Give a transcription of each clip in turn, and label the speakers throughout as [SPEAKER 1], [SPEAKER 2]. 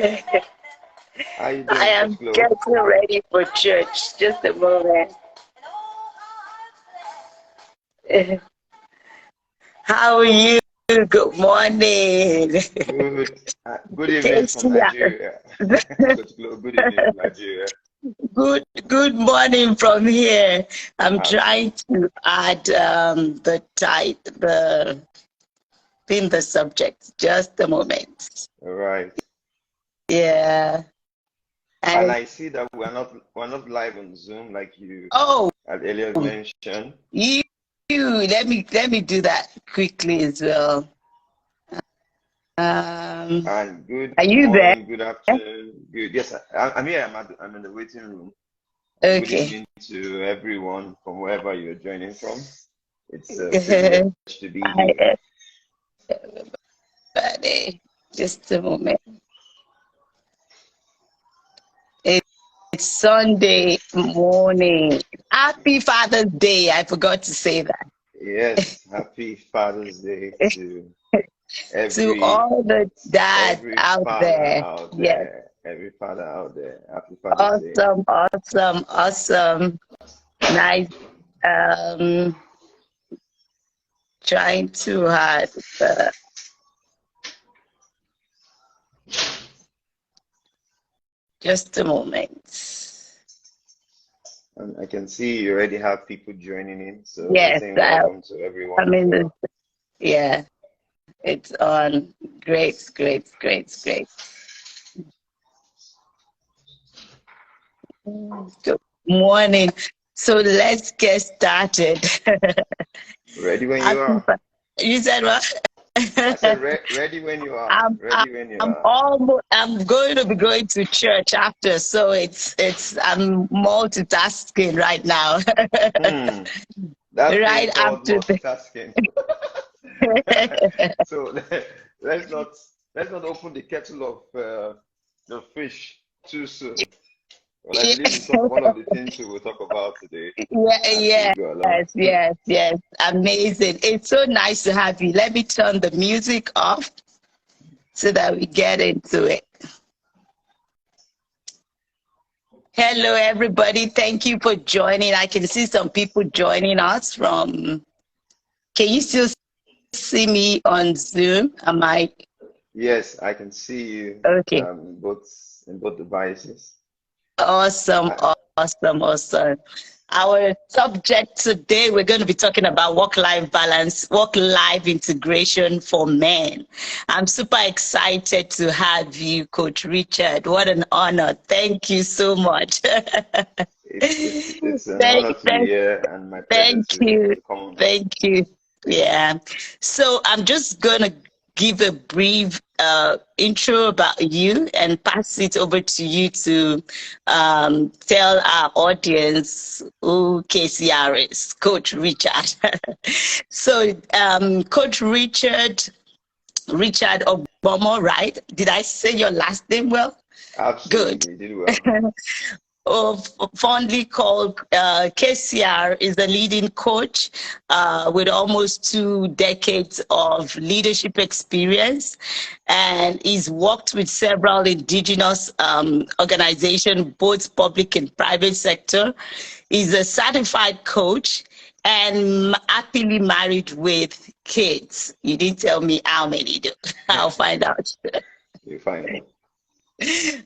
[SPEAKER 1] How you
[SPEAKER 2] I
[SPEAKER 1] doing,
[SPEAKER 2] am
[SPEAKER 1] Coach Glow?
[SPEAKER 2] getting ready for church. Just a moment. How are you? Good morning.
[SPEAKER 1] Good. Good evening from
[SPEAKER 2] Casey,
[SPEAKER 1] Nigeria. Coach Glow, good evening from Nigeria.
[SPEAKER 2] good morning from here. I'm
[SPEAKER 1] Awesome.
[SPEAKER 2] trying to add the pin the subject. Just a moment.
[SPEAKER 1] All right.
[SPEAKER 2] Yeah.
[SPEAKER 1] And
[SPEAKER 2] And
[SPEAKER 1] I see that we're not live on Zoom like you
[SPEAKER 2] oh,
[SPEAKER 1] had earlier mentioned.
[SPEAKER 2] you let me do that quickly as well. Um,
[SPEAKER 1] And good
[SPEAKER 2] are you there?
[SPEAKER 1] morning, good afternoon, good. Yes, I'm here. I'm in the waiting room. And good
[SPEAKER 2] Okay.
[SPEAKER 1] evening to everyone from wherever you're joining from. It's a privilege to be here.
[SPEAKER 2] Hi, everybody. Just a moment. It's Sunday morning. Happy Father's Day. I forgot to say that.
[SPEAKER 1] Yes, happy Father's Day to
[SPEAKER 2] To
[SPEAKER 1] every
[SPEAKER 2] all the dads
[SPEAKER 1] every
[SPEAKER 2] out
[SPEAKER 1] father
[SPEAKER 2] there.
[SPEAKER 1] out
[SPEAKER 2] Yes.
[SPEAKER 1] there, every father out there. Happy Father's Day.
[SPEAKER 2] Awesome, awesome, awesome. Nice. Um, trying too hard. Uh, just a moment.
[SPEAKER 1] And I can see you already have people joining in, so we're
[SPEAKER 2] Yes,
[SPEAKER 1] saying welcome to everyone
[SPEAKER 2] I'm
[SPEAKER 1] as
[SPEAKER 2] in the,
[SPEAKER 1] well.
[SPEAKER 2] yeah, it's on. Great, great, great, great. Good morning. So let's get started.
[SPEAKER 1] Ready when you
[SPEAKER 2] Happy
[SPEAKER 1] are.
[SPEAKER 2] Fa- You said what?
[SPEAKER 1] I said ready when you are.
[SPEAKER 2] I'm, I'm
[SPEAKER 1] Ready when you
[SPEAKER 2] I'm
[SPEAKER 1] are.
[SPEAKER 2] almost I'm going to be going to church after, so I'm multitasking right now.
[SPEAKER 1] Hmm, that thing
[SPEAKER 2] Right
[SPEAKER 1] called
[SPEAKER 2] after
[SPEAKER 1] multitasking. So let's not let's not open the kettle of the fish too soon. Well, I believe it's one of the things we will talk about today
[SPEAKER 2] Yeah,
[SPEAKER 1] as we
[SPEAKER 2] yes,
[SPEAKER 1] go along.
[SPEAKER 2] yes, yes. Amazing. It's so nice to have you. Let me turn the music off so that we get into it. Hello, everybody. Thank you for joining. I can see some people joining us from. Can you still see me on Zoom? Am I
[SPEAKER 1] Yes, I can see you
[SPEAKER 2] okay?
[SPEAKER 1] in both devices.
[SPEAKER 2] Awesome,
[SPEAKER 1] Uh,
[SPEAKER 2] awesome, awesome. Our subject today, we're going to be talking about work-life balance, work-life integration for men. I'm super excited to have you, Coach Richard. What an honor. Thank you so much.
[SPEAKER 1] it's an
[SPEAKER 2] thank,
[SPEAKER 1] honor to be
[SPEAKER 2] thank,
[SPEAKER 1] here and my pleasure
[SPEAKER 2] thank you.
[SPEAKER 1] to come on board.
[SPEAKER 2] Thank you. Yeah. So I'm just going to give a brief intro about you and pass it over to you to tell our audience who KCR is, Coach Richard. So, Coach Richard Ogbomo, right? Did I say your last name well? Good.
[SPEAKER 1] Absolutely, you did well.
[SPEAKER 2] Of fondly called KCR, is a leading coach with almost 2 decades of leadership experience, and he's worked with several indigenous organizations, both public and private sector. He's a certified coach and happily married with kids. You didn't tell me how many, though. I'll find out.
[SPEAKER 1] You find out.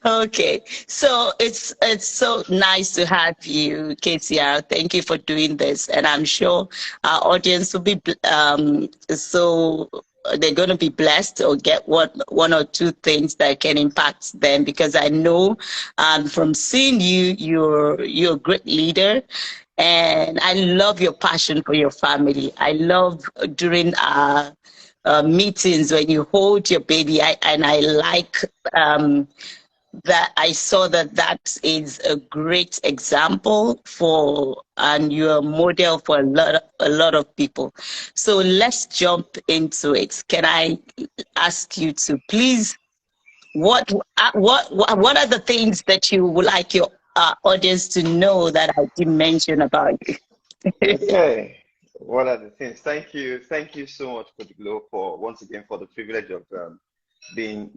[SPEAKER 2] Okay, so it's so nice to have you, KCR. Thank you for doing this, and I'm sure our audience will be so they're going to be blessed or get one or two things that can impact them, because I know from seeing you, you're a great leader. And I love your passion for your family. I love during our meetings when you hold your baby. And I like that I saw that is a great example for, and you're a model for a lot of people. So let's jump into it. Can I ask you to please, what are the things that you would like your audience to know that I didn't mention about you?
[SPEAKER 1] Okay. What are the things? Thank you so much, Coach Glow, for once again for the privilege of being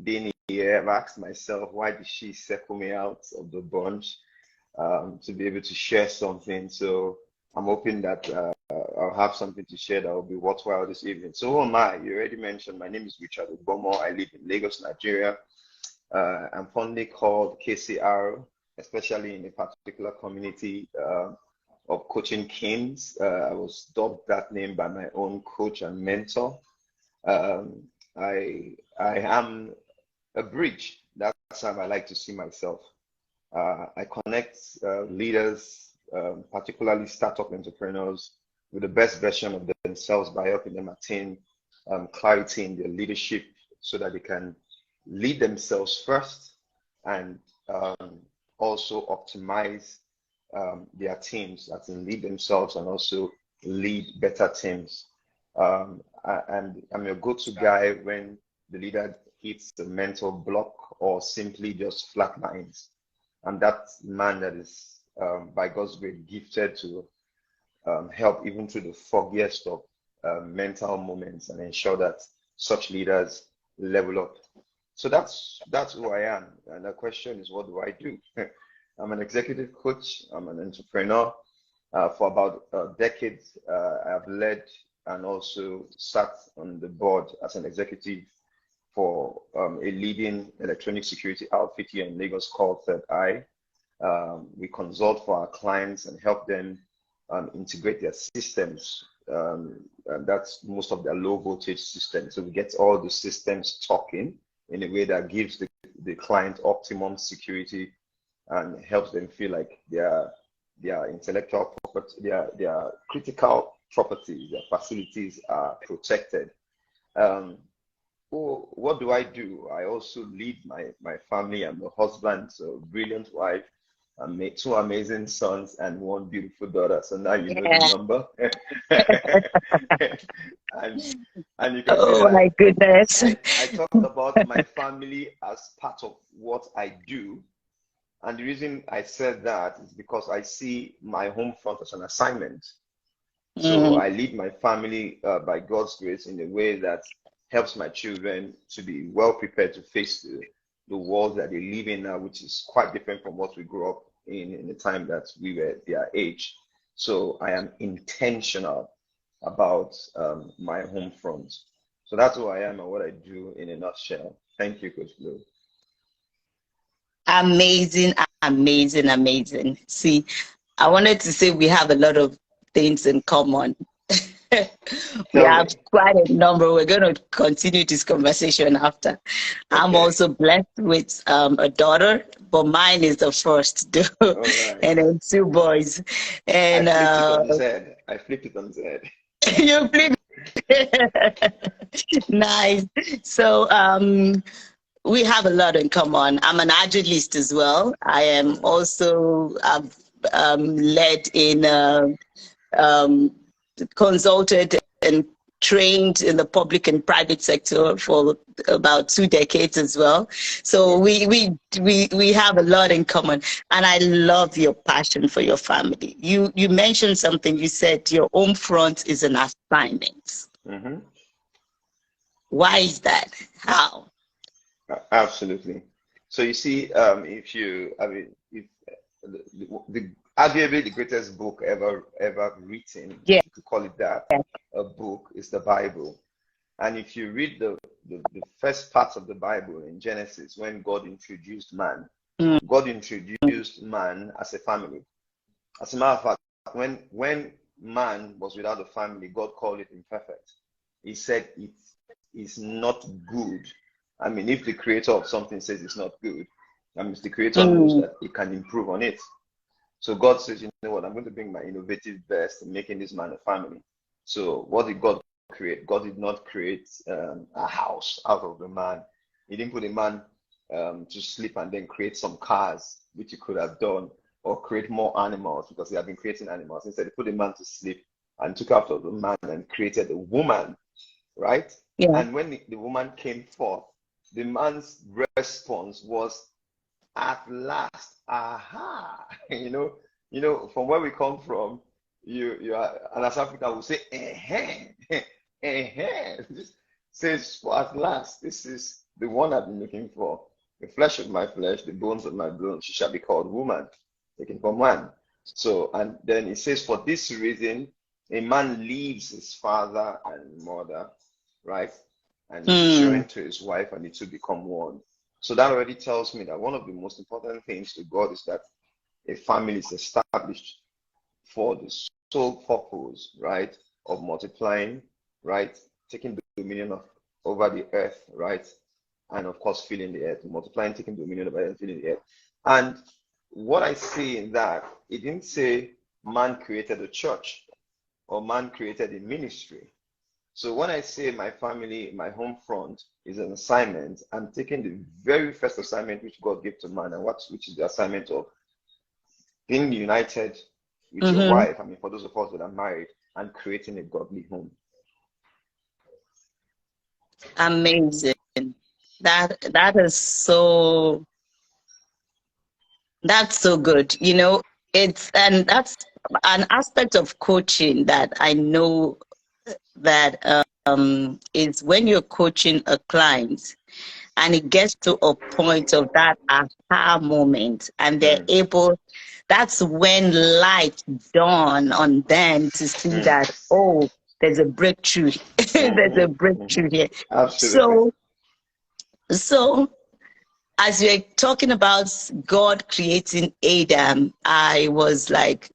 [SPEAKER 1] year, I've asked myself, why did she circle me out of the bunch to be able to share something? So I'm hoping that I'll have something to share that will be worthwhile this evening. So who am I? You already mentioned, my name is Richard Ogbomo. I live in Lagos, Nigeria. I'm fondly called KCR, especially in a particular community of coaching kings. I was dubbed that name by my own coach and mentor. I am a bridge. That's how I like to see myself. I connect leaders, particularly startup entrepreneurs, with the best version of themselves by helping them attain clarity in their leadership so that they can lead themselves first and also optimize their teams, as in lead themselves and also lead better teams. And I'm your go-to guy when the leader hits the mental block or simply just flatlines. I'm that man that is, by God's grace, gifted to help even through the foggiest of mental moments and ensure that such leaders level up. So that's who I am. And the question is, what do I do? I'm an executive coach. I'm an entrepreneur. For about a decade, I've led and also sat on the board as an executive for a leading electronic security outfit here in Lagos called Third Eye. We consult for our clients and help them integrate their systems. And that's most of their low voltage systems. So we get all the systems talking in a way that gives the client optimum security and helps them feel like their intellectual property, their critical properties, their facilities are protected. What do? I also lead my family. I'm a husband, so a brilliant wife. I made two amazing sons and one beautiful daughter. So now you know the number. and you can see
[SPEAKER 2] Oh
[SPEAKER 1] that
[SPEAKER 2] my goodness.
[SPEAKER 1] I talked about my family as part of what I do. And the reason I said that is because I see my home front as an assignment. So I lead my family by God's grace in a way that helps my children to be well prepared to face the world that they live in now, which is quite different from what we grew up in the time that we were their age. So I am intentional about my home front. So that's who I am and what I do in a nutshell. Thank you, Coach Blue.
[SPEAKER 2] Amazing, amazing, amazing. See, I wanted to say we have a lot of things in common. We
[SPEAKER 1] Tell
[SPEAKER 2] have
[SPEAKER 1] me.
[SPEAKER 2] quite a number. We're going to continue this conversation after. I'm
[SPEAKER 1] Okay.
[SPEAKER 2] also blessed with a daughter, but mine is the first,
[SPEAKER 1] All right.
[SPEAKER 2] and then two boys.
[SPEAKER 1] I
[SPEAKER 2] And
[SPEAKER 1] flipped it on Z. I flipped it on Z.
[SPEAKER 2] you flip. Nice. So we have a lot in common. I'm an agilist as well. I am also I've led in consulted and trained in the public and private sector for about 2 decades as well. So we have a lot in common, and I love your passion for your family. You mentioned something. You said your home front is an assignment.
[SPEAKER 1] Mm-hmm.
[SPEAKER 2] Why is that? How?
[SPEAKER 1] Absolutely. So you see, if arguably the greatest book ever written,
[SPEAKER 2] Yeah.
[SPEAKER 1] if you could call it that, a book, is the Bible. And if you read the first parts of the Bible in Genesis, when God introduced man, God introduced man as a family. As a matter of fact, when man was without a family, God called it imperfect. He said it is not good. I mean, if the creator of something says it's not good, that means the creator knows that he can improve on it. So God says, you know what, I'm going to bring my innovative best in making this man a family. So what did God create? God did not create a house out of the man. He didn't put a man to sleep and then create some cars, which he could have done, or create more animals, because he had been creating animals. Instead, he put a man to sleep and took after the man and created a woman, right?
[SPEAKER 2] Yeah.
[SPEAKER 1] And when the woman came forth, the man's response was, at last, aha. You know, from where we come from, you are, and as Africa will say, this says, at last, this is the one I've been looking for. the flesh of my flesh, the bones of my bones. She shall be called woman, taken from man. So, and then it says, for this reason, a man leaves his father and mother, right? And he will join to his wife, and the two become one. So that already tells me that one of the most important things to God is that a family is established for the sole purpose, right, of multiplying, right, taking dominion of over the earth, right, and of course filling the earth, multiplying, taking dominion over the earth, filling the earth. And what I see in that, it didn't say man created a church or man created a ministry. So when I say my family, my home front is an assignment, I'm taking the very first assignment which God gave to man, and which is the assignment of being united with your wife. I mean, for those of us that are married, and creating a godly home.
[SPEAKER 2] Amazing. That is so, that's so good. You know, and that's an aspect of coaching that I know that is when you're coaching a client and it gets to a point of that aha moment, and they're able, that's when light dawn on them to see that, oh, there's a breakthrough. There's a breakthrough here.
[SPEAKER 1] Absolutely.
[SPEAKER 2] So as you're talking about God creating Adam, I was like,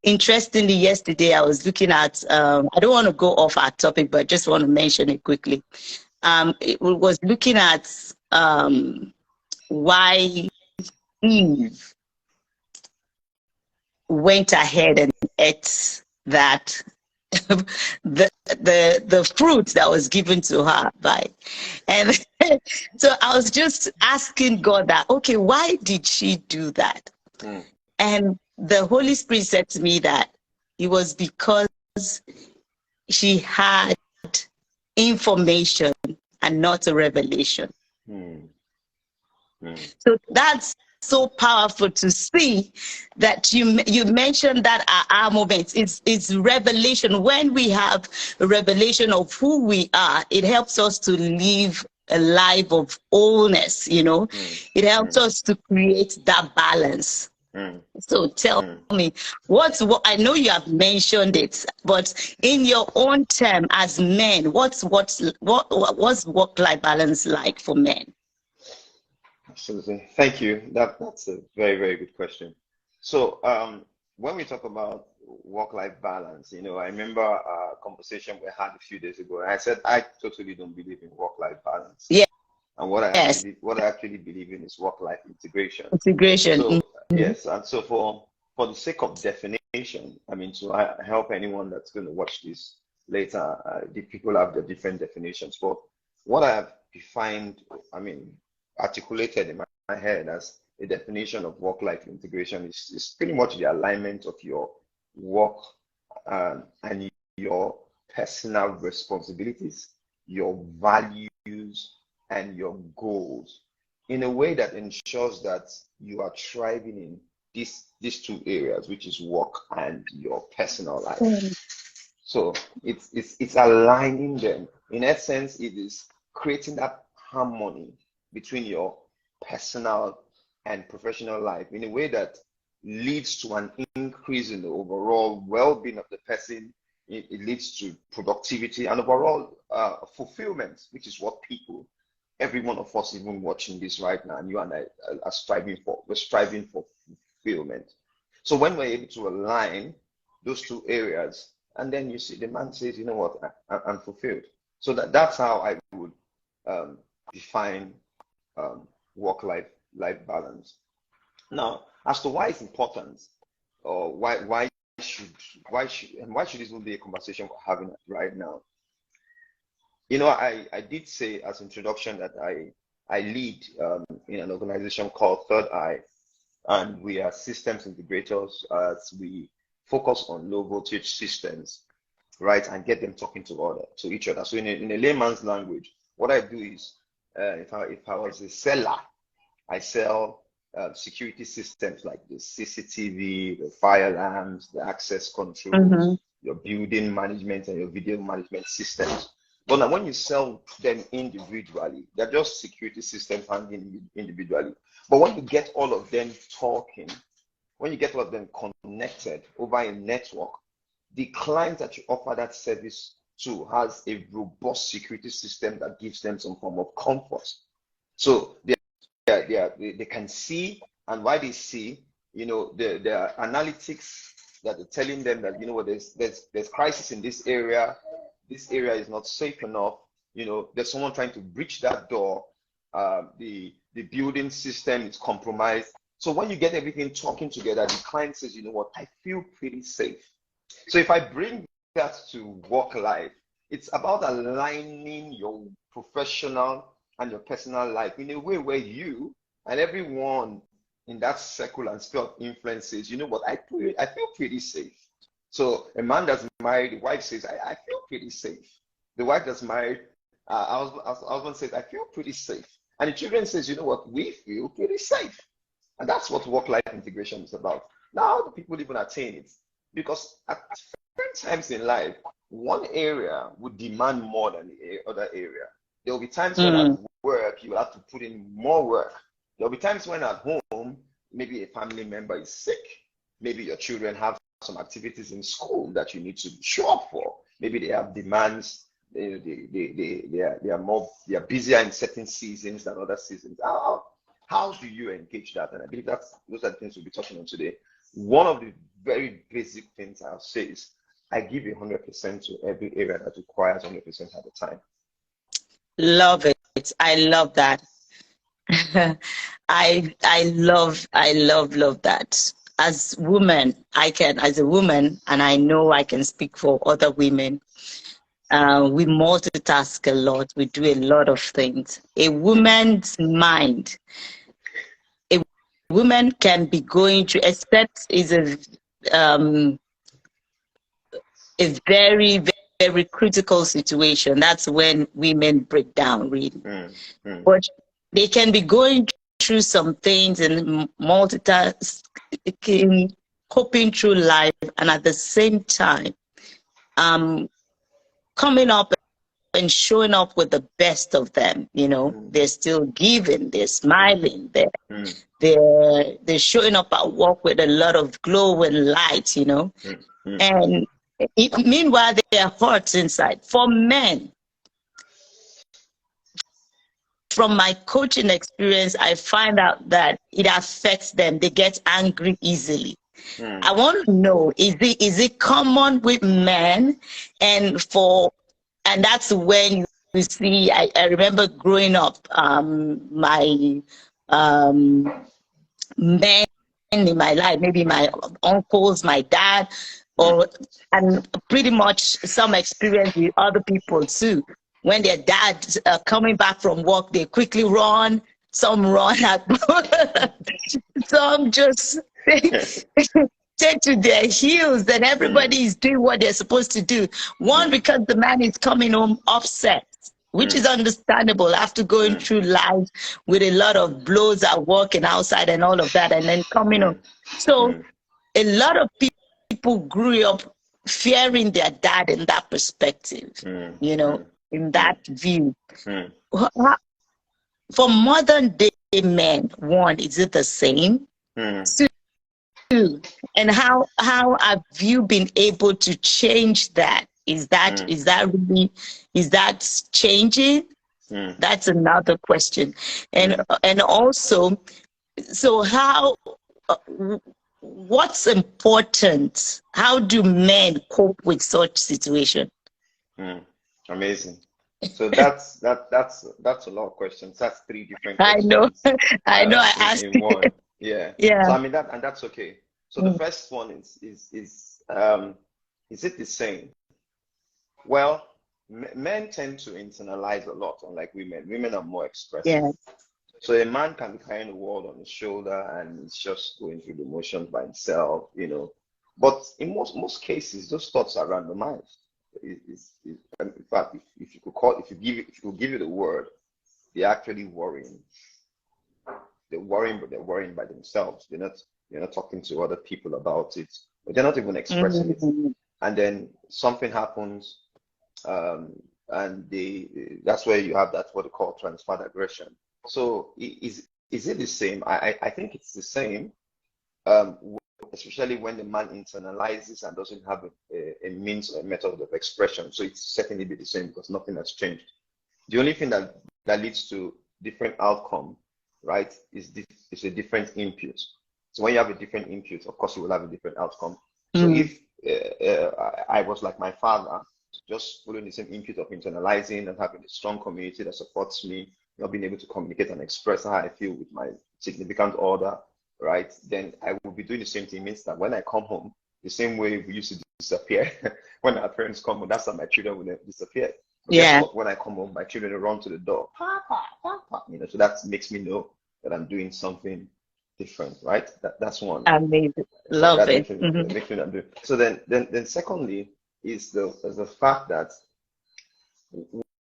[SPEAKER 2] Interestingly, yesterday I was looking at, I don't want to go off our topic, but just want to mention it quickly. It was looking at why Eve went ahead and ate that the fruit that was given to her by, and so I was just asking God that, okay, why did she do that? And the Holy Spirit said to me that it was because she had information and not a revelation. So that's so powerful to see that you mentioned that our moment. It's revelation. When we have a revelation of who we are, it helps us to live a life of wholeness, you know. It helps us to create that balance. So tell me, what I know you have mentioned it, but in your own term as men, what's work-life balance like for men?
[SPEAKER 1] Absolutely. Thank you. That's a very, very good question. So when we talk about work-life balance, you know, I remember a conversation we had a few days ago. And I said I totally don't believe in work-life balance.
[SPEAKER 2] Yeah.
[SPEAKER 1] And what I actually believe in is work-life integration.
[SPEAKER 2] Integration.
[SPEAKER 1] So yes, and so for the sake of definition, I mean, to help anyone that's going to watch this later, the people have their different definitions. But what I have defined, I mean, articulated in my head as a definition of work-life integration is pretty much the alignment of your work and your personal responsibilities, your values, and your goals in a way that ensures that you are thriving in these two areas, which is work and your personal life. So it's aligning them. In essence, it is creating that harmony between your personal and professional life in a way that leads to an increase in the overall well-being of the person. It leads to productivity and overall fulfillment, which is what people, every one of us even watching this right now, and you and I are striving for. We're striving for fulfillment. So when we're able to align those two areas, and then you see the man says, you know what, I'm fulfilled. So that's how I would define work-life balance. Now, as to why it's important, or why should this will be a conversation we're having right now? You know, I did say as introduction that I lead in an organization called Third Eye, and we are systems integrators as we focus on low voltage systems, right, and get them talking to each other. So in a layman's language, what I do is, if I was a seller, I sell security systems like the CCTV, the fire alarms, the access controls, your building management, and your video management systems. But now when you sell them individually, they're just security systems handling individually. But when you get all of them talking, when you get all of them connected over a network, the client that you offer that service to has a robust security system that gives them some form of comfort. So they can see, and why they see, the analytics that are telling them that, there's crisis in this area is not safe enough, there's someone trying to breach that door, the building system is compromised. So when you get everything talking together, the client says, you know what, I feel pretty safe. So if I bring that to work life, it's about aligning your professional and your personal life in a way where you and everyone in that circle and sphere of influence says, you know what, I feel pretty safe. So a man that's married, the wife says, I feel pretty safe. The wife that's married, husband says, I feel pretty safe. And the children says, you know what, we feel pretty safe. And that's what work-life integration is about. Now the people even attain it. Because at different times in life, one area would demand more than the other area. There will be times when at work, you will have to put in more work. There will be times when at home, maybe a family member is sick. Maybe your children have some activities in school that you need to show up for. Maybe they have demands. They are busier in certain seasons than other seasons. How do you engage that? And I believe those are the things we'll be talking on today. One of the very basic things I'll say is I give 100% to every area that requires 100% at a time.
[SPEAKER 2] Love it. I love that. I love that. As a woman, and I know I can speak for other women, we multitask a lot. We do a lot of things. A woman's mind, a woman can be going to, except is a very, very critical situation. That's when women break down, really. But they can be going through some things and multitasking, coping through life, and at the same time, coming up and showing up with the best of them. They're still giving, they're smiling, they're showing up at work with a lot of glow and light, and meanwhile their hearts inside. For men, from my coaching experience, I find out that it affects them. They get angry easily. I want to know, is it common with men? And that's when you see, I remember growing up, my men in my life, maybe my uncles, my dad, and pretty much some experience with other people too. When their dads are coming back from work, they quickly run. Some run some just take to their heels, and everybody is doing what they're supposed to do. One, because the man is coming home upset, which is understandable after going through life with a lot of blows at work and outside and all of that, and then coming home. So a lot of people grew up fearing their dad in that perspective, in that view. For modern day men, one, is it the same? Two, and how have you been able to change that? Is that changing? That's another question. And also, so what's important? How do men cope with such situation?
[SPEAKER 1] Amazing. So that's a lot of questions. That's 3 different questions.
[SPEAKER 2] I know. I asked
[SPEAKER 1] in one. Yeah. So I mean that's okay. So the first one is it the same? Well, men tend to internalize a lot, unlike women. Women are more expressive.
[SPEAKER 2] Yeah.
[SPEAKER 1] So a man can be carrying the world on his shoulder and he's just going through the motions by himself, But in most cases, those thoughts are randomized. In fact, if you could give it a word, they're actually worrying. They're worrying, but they're worrying by themselves. They're not talking to other people about it, but they're not even expressing it. And then something happens. and that's where you have that what they call transferred aggression. So is it the same? I think it's the same, um, especially when the man internalizes and doesn't have a means or a method of expression. So it's certainly be the same because nothing has changed. The only thing that leads to different outcome, right, is a different input. So when you have a different input, of course, you will have a different outcome. So if I was like my father, just following the same input of internalizing and having a strong community that supports me, not being able to communicate and express how I feel with my significant other, right? Then I will be doing the same thing. It means that when I come home, the same way we used to disappear, when our parents come home, that's how my children will disappear. But guess
[SPEAKER 2] Yeah.
[SPEAKER 1] what? When I come home, my children run to the door, Papa, Papa, so that makes me know that I'm doing something different, right? That's one.
[SPEAKER 2] Amazing.
[SPEAKER 1] So
[SPEAKER 2] Love
[SPEAKER 1] that
[SPEAKER 2] it.
[SPEAKER 1] makes me that do. So then secondly is the fact that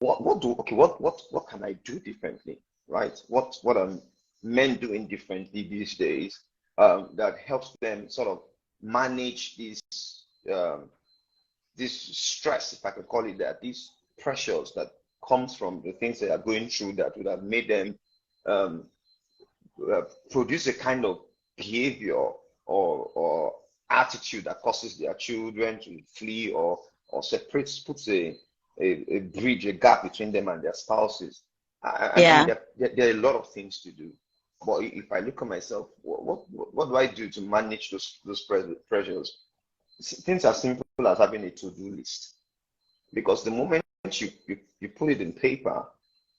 [SPEAKER 1] what can I do differently, right? What are men doing differently these days, that helps them sort of manage um, this stress, if I could call it that, these pressures that comes from the things they are going through that would have made them um, produce a kind of behavior or attitude that causes their children to flee or separates, puts a bridge, a gap between them and their spouses. I think
[SPEAKER 2] Yeah.
[SPEAKER 1] that there are a lot of things to do. But if I look at myself, what do I do to manage those pressures? Things as simple as having a to-do list. Because the moment you put it in paper,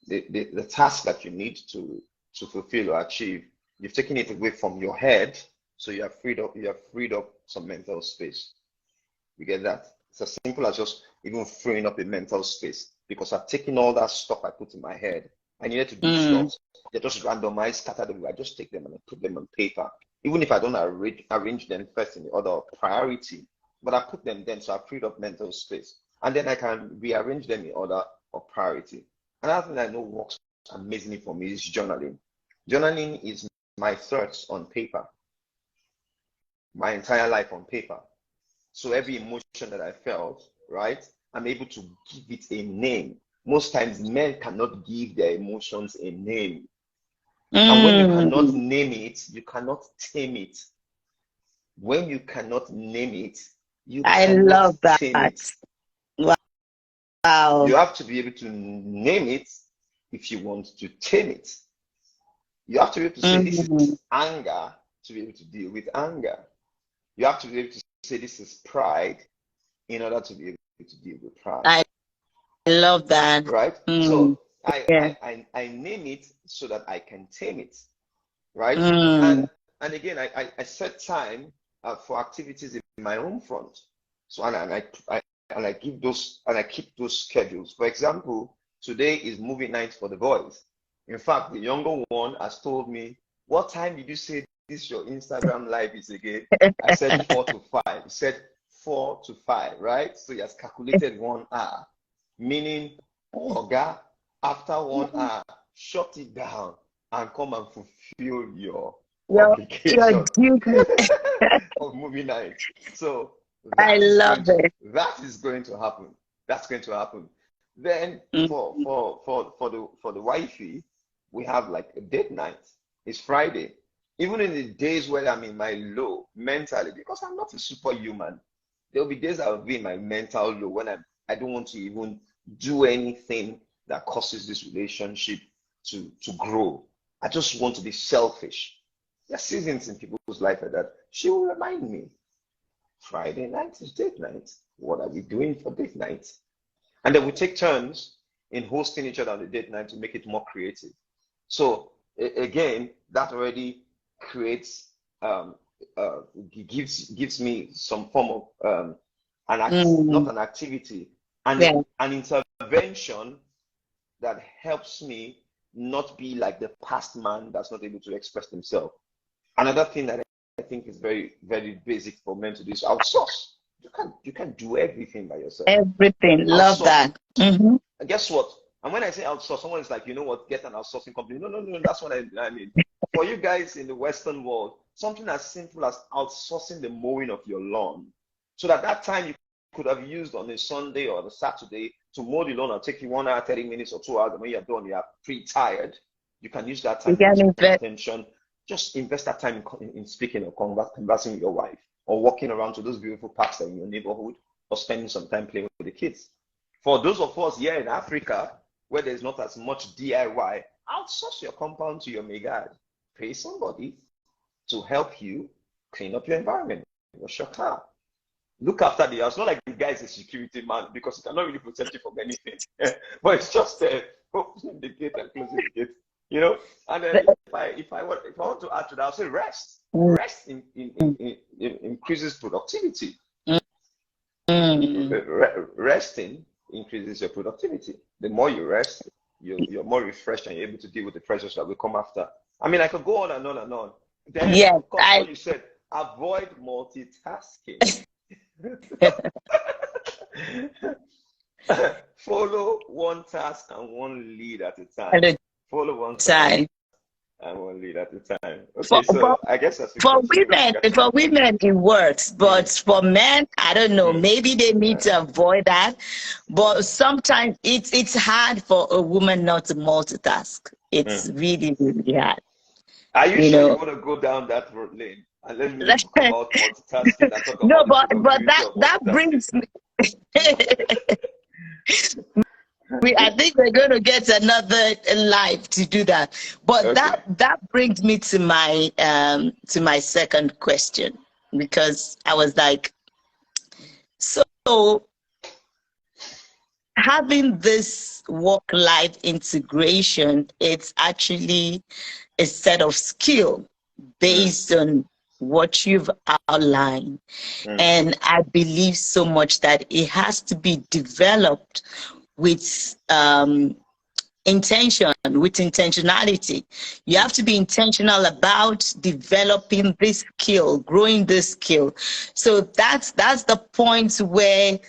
[SPEAKER 1] the task that you need to fulfill or achieve, you've taken it away from your head, so you have freed up some mental space. You get that? It's as simple as just even freeing up a mental space because I've taken all that stuff I put in my head. I needed to do stuff. They're just randomized, scattered everywhere. I just take them and I put them on paper. Even if I don't arrange them first in the order of priority, but I put them then, so I freed up mental space. And then I can rearrange them in order of priority. Another thing I know works amazingly for me is journaling. Journaling is my thoughts on paper, my entire life on paper. So every emotion that I felt, right, I'm able to give it a name. Most times men cannot give their emotions a name. And when you cannot name it, you cannot tame it. When you cannot name it, you
[SPEAKER 2] I
[SPEAKER 1] cannot
[SPEAKER 2] love that.
[SPEAKER 1] tame it.
[SPEAKER 2] Wow.
[SPEAKER 1] You have to be able to name it if you want to tame it. You have to be able to say this is anger to be able to deal with anger. You have to be able to say this is pride in order to be able to deal with pride.
[SPEAKER 2] I love that.
[SPEAKER 1] Right? So I,
[SPEAKER 2] Yeah.
[SPEAKER 1] I name it so that I can tame it. Right? And again, I set time for activities in my own front. So and I give those and I keep those schedules. For example, today is movie night for the boys. In fact, the younger one has told me, "What time did you say this your Instagram live is again?" I said 4 to 5. He said 4 to 5, right? So he has calculated 1 hour, meaning, Oga, after 1 hour, shut it down and come and fulfill your
[SPEAKER 2] Your
[SPEAKER 1] obligation
[SPEAKER 2] duty.
[SPEAKER 1] of movie night. So
[SPEAKER 2] I love it.
[SPEAKER 1] that is going to happen. That's going to happen. Then for the wifey, we have like a date night. It's Friday. Even in the days where I'm in my low mentally, because I'm not a superhuman, there'll be days I'll be in my mental low when I don't want to even do anything that causes this relationship to grow. I just want to be selfish. There are seasons in people's life like that. She will remind me, Friday night is date night. What are we doing for date night? And then we take turns in hosting each other on the date night to make it more creative. So again, that already creates gives me some form of not an activity,
[SPEAKER 2] Yeah.
[SPEAKER 1] an intervention that helps me not be like the past man that's not able to express himself. Another thing that I think is very, very basic for men to do is outsource. You can't do everything by yourself.
[SPEAKER 2] Everything. Love
[SPEAKER 1] Outsource.
[SPEAKER 2] that.
[SPEAKER 1] And guess what? And when I say outsource, someone is like, you know what, get an outsourcing company. No, that's what I mean. For you guys in the Western world, something as simple as outsourcing the mowing of your lawn. So that time you could have used on a Sunday or a Saturday to mow the lawn will take you 1 hour, 30 minutes or 2 hours. And when you're done, you are pretty tired. You can use that
[SPEAKER 2] You
[SPEAKER 1] time
[SPEAKER 2] can
[SPEAKER 1] to pay
[SPEAKER 2] invest.
[SPEAKER 1] attention. Just invest that time in speaking or conversing with your wife, or walking around to those beautiful parks in your neighborhood, or spending some time playing with the kids. For those of us here in Africa, where there's not as much DIY, outsource your compound to your megad. Pay somebody to help you clean up your environment, wash your car, look after the house. Not like the guy is a security man, because he cannot really protect you from anything. But it's just opening the gate and closing the gate, you know. And then if I want to add to that, I'll say rest. Rest increases productivity. Resting increases your productivity. The more you rest, you're more refreshed and you're able to deal with the pressures that will come after. I mean, I could go on and on and on. Then,
[SPEAKER 2] Yes,
[SPEAKER 1] of course, what you said, avoid multitasking. Follow one task and one lead at a time.
[SPEAKER 2] at a
[SPEAKER 1] Follow one task
[SPEAKER 2] time.
[SPEAKER 1] and one lead at a time.
[SPEAKER 2] For,
[SPEAKER 1] Okay, so I guess as we
[SPEAKER 2] for
[SPEAKER 1] continue, let's look at
[SPEAKER 2] for women it works, but for men, I don't know.
[SPEAKER 1] Mm.
[SPEAKER 2] Maybe they need to avoid that. But sometimes it's hard for a woman not to multitask. It's really, really hard.
[SPEAKER 1] Are you
[SPEAKER 2] You
[SPEAKER 1] sure you
[SPEAKER 2] know.
[SPEAKER 1] want to go down that road lane and let me talk about multitasking and talk
[SPEAKER 2] No,
[SPEAKER 1] about the
[SPEAKER 2] but
[SPEAKER 1] productivity of
[SPEAKER 2] that
[SPEAKER 1] multitasking?
[SPEAKER 2] brings me. I think we're going to get another life to do that. But
[SPEAKER 1] Okay.
[SPEAKER 2] that brings me to my second question, because I was like, so having this work-life integration, it's actually a set of skill based on what you've outlined. And I believe so much that it has to be developed with intention, with intentionality. You have to be intentional about developing this skill, growing this skill. So that's the point where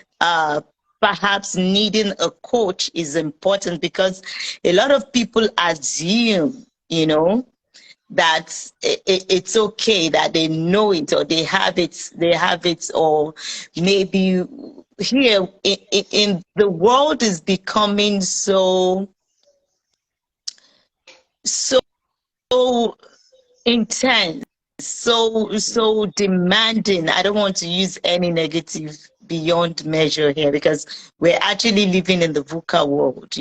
[SPEAKER 2] perhaps needing a coach is important, because a lot of people assume, that it's okay, that they know it, or they have it, or maybe here in the world is becoming so intense, so demanding. I don't want to use any negative beyond measure here, because we're actually living in the VUCA world.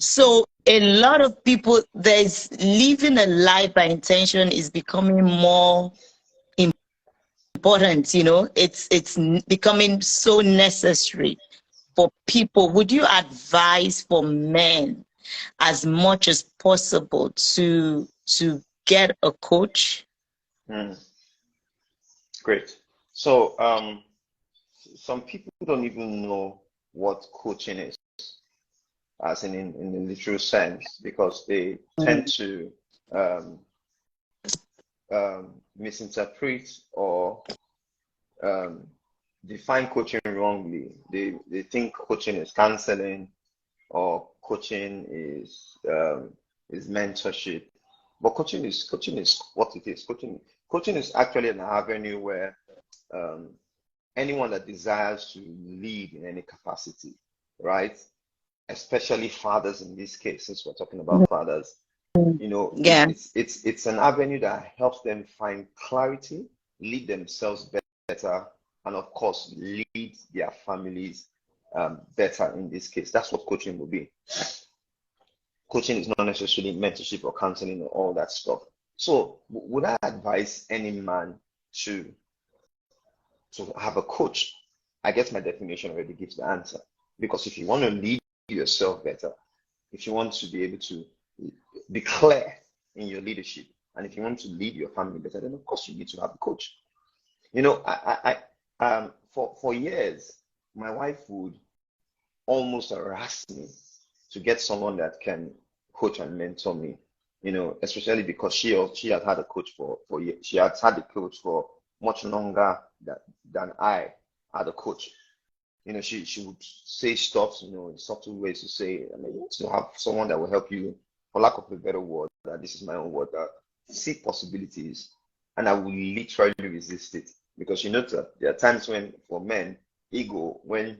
[SPEAKER 2] So a lot of people, there's living a life by intention is becoming more important. It's becoming so necessary for people. Would you advise for men as much as possible to get a coach?
[SPEAKER 1] Great. So some people don't even know what coaching is, as in the literal sense, because they tend to misinterpret or define coaching wrongly. They think coaching is counseling, or coaching is mentorship. But coaching is what it is. Coaching is actually an avenue where anyone that desires to lead in any capacity, right? Especially fathers in this case, since we're talking about fathers,
[SPEAKER 2] Yeah.
[SPEAKER 1] it's an avenue that helps them find clarity, lead themselves better, and of course lead their families better. In this case, that's what coaching will be. Coaching is not necessarily mentorship or counseling or all that stuff. So would I advise any man to have a coach? I guess my definition already gives the answer. Because if you want to lead yourself better, if you want to be able to be clear in your leadership, and if you want to lead your family better, then of course you need to have a coach. For years, my wife would almost harass me to get someone that can coach and mentor me, especially because she had had a coach for years. She had had a coach for much longer than I had a coach. She would say stuff, in subtle ways to say, I mean, you need to have someone that will help you, for lack of a better word, that this is my own word, that see possibilities. And I will literally resist it, because that there are times when, for men, ego, when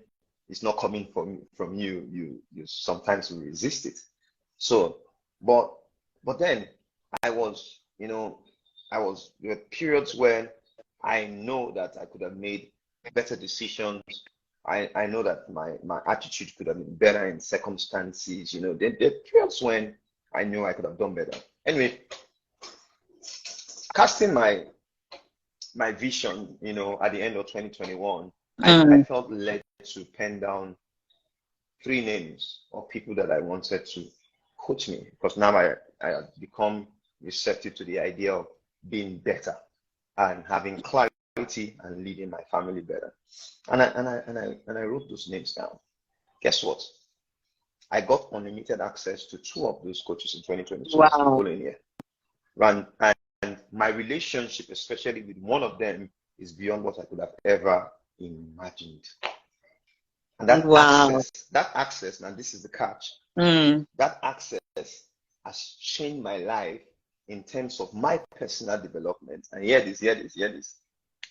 [SPEAKER 1] it's not coming from you, you sometimes will resist it. So, but then I was, there were periods when I know that I could have made better decisions. I know that my attitude could have been better in circumstances. There are periods when I knew I could have done better. Anyway, casting my vision, at the end of 2021, I felt led to pen down 3 names of people that I wanted to coach me, because now I have become receptive to the idea of being better and having clarity and leading my family better. And I wrote those names down. Guess what? I got unlimited access to 2 of those coaches in 2022, the
[SPEAKER 2] Wow.
[SPEAKER 1] following year. And my relationship, especially with one of them, is beyond what I could have ever imagined. And
[SPEAKER 2] Wow.
[SPEAKER 1] that access, and this is the catch, that access has changed my life in terms of my personal development. And hear this,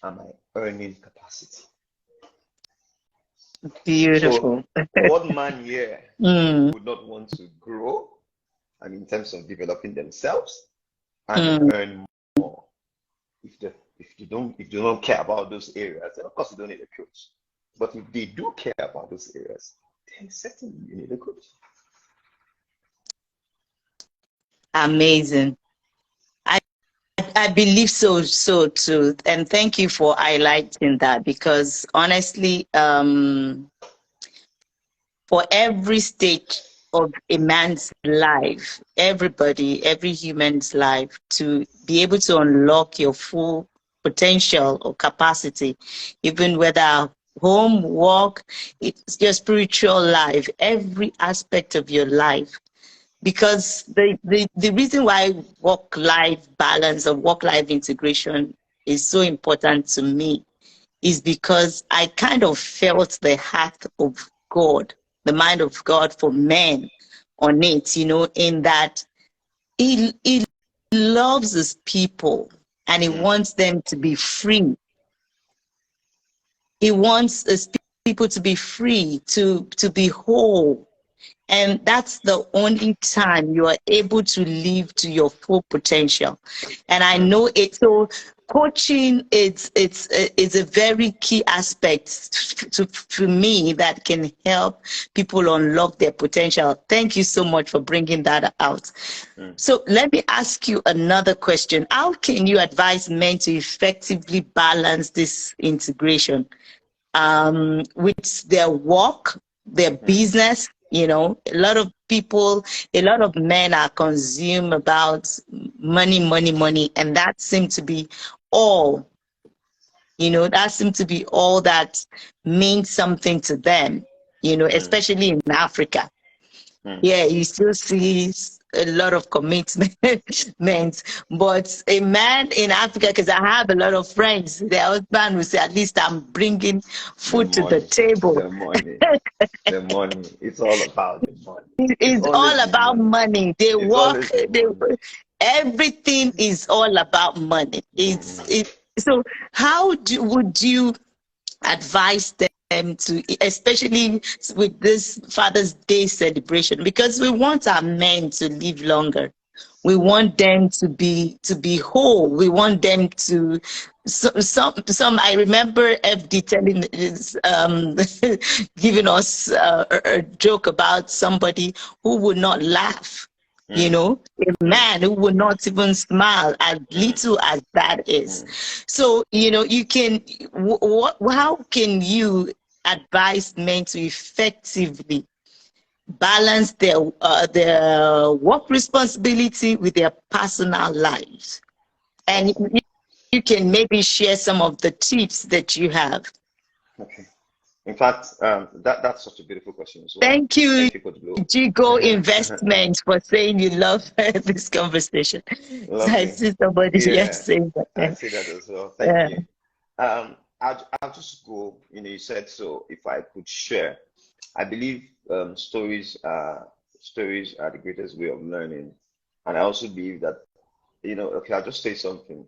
[SPEAKER 1] and my earning capacity.
[SPEAKER 2] Beautiful.
[SPEAKER 1] So, what man here would not want to grow, and in terms of developing themselves and earn more? If you don't care about those areas, then of course you don't need a coach. But if they do care about those areas, then certainly you need a coach.
[SPEAKER 2] Amazing. I believe so too. And thank you for highlighting that, because honestly, for every stage of a man's life, every human's life, to be able to unlock your full potential or capacity, even whether home, work, it's your spiritual life, every aspect of your life. Because the reason why work-life balance or work-life integration is so important to me is because I kind of felt the heart of God, the mind of God for men on it, in that he loves his people and he wants them to be free. He wants his people to be free, to be whole. And that's the only time you are able to live to your full potential. And I know it. So coaching, it's a very key aspect to me that can help people unlock their potential. Thank you so much for bringing that out. So let me ask you another question. How can you advise men to effectively balance this integration with their work, their business? A lot of people, a lot of men are consumed about money, money, money, and that seems to be all. That seems to be all that means something to them. Especially in Africa. Yeah, you still see a lot of commitment. But a man in Africa, because I have a lot of friends, their husband will say, at least I'm bringing food to the table.
[SPEAKER 1] The money. It's all about the money.
[SPEAKER 2] It's all about money. They work. Everything is all about money. So how would you advise them to, especially with this Father's Day celebration, because we want our men to live longer. We want them to be whole. We want them to some. I remember FD telling giving us a joke about somebody who would not laugh. A man who would not even smile, as little as that is. So, you can, how can you advise men to effectively balance their work responsibility with their personal lives? And you can maybe share some of the tips that you have.
[SPEAKER 1] Okay. In fact, that's such a beautiful question as well.
[SPEAKER 2] Thank you, Jigo Investment, for saying you love this conversation. So I see somebody saying that.
[SPEAKER 1] I see that as well. Thank you. I'll just go. You said, so if I could share, I believe stories are the greatest way of learning, and I also believe that, okay, I'll just say something.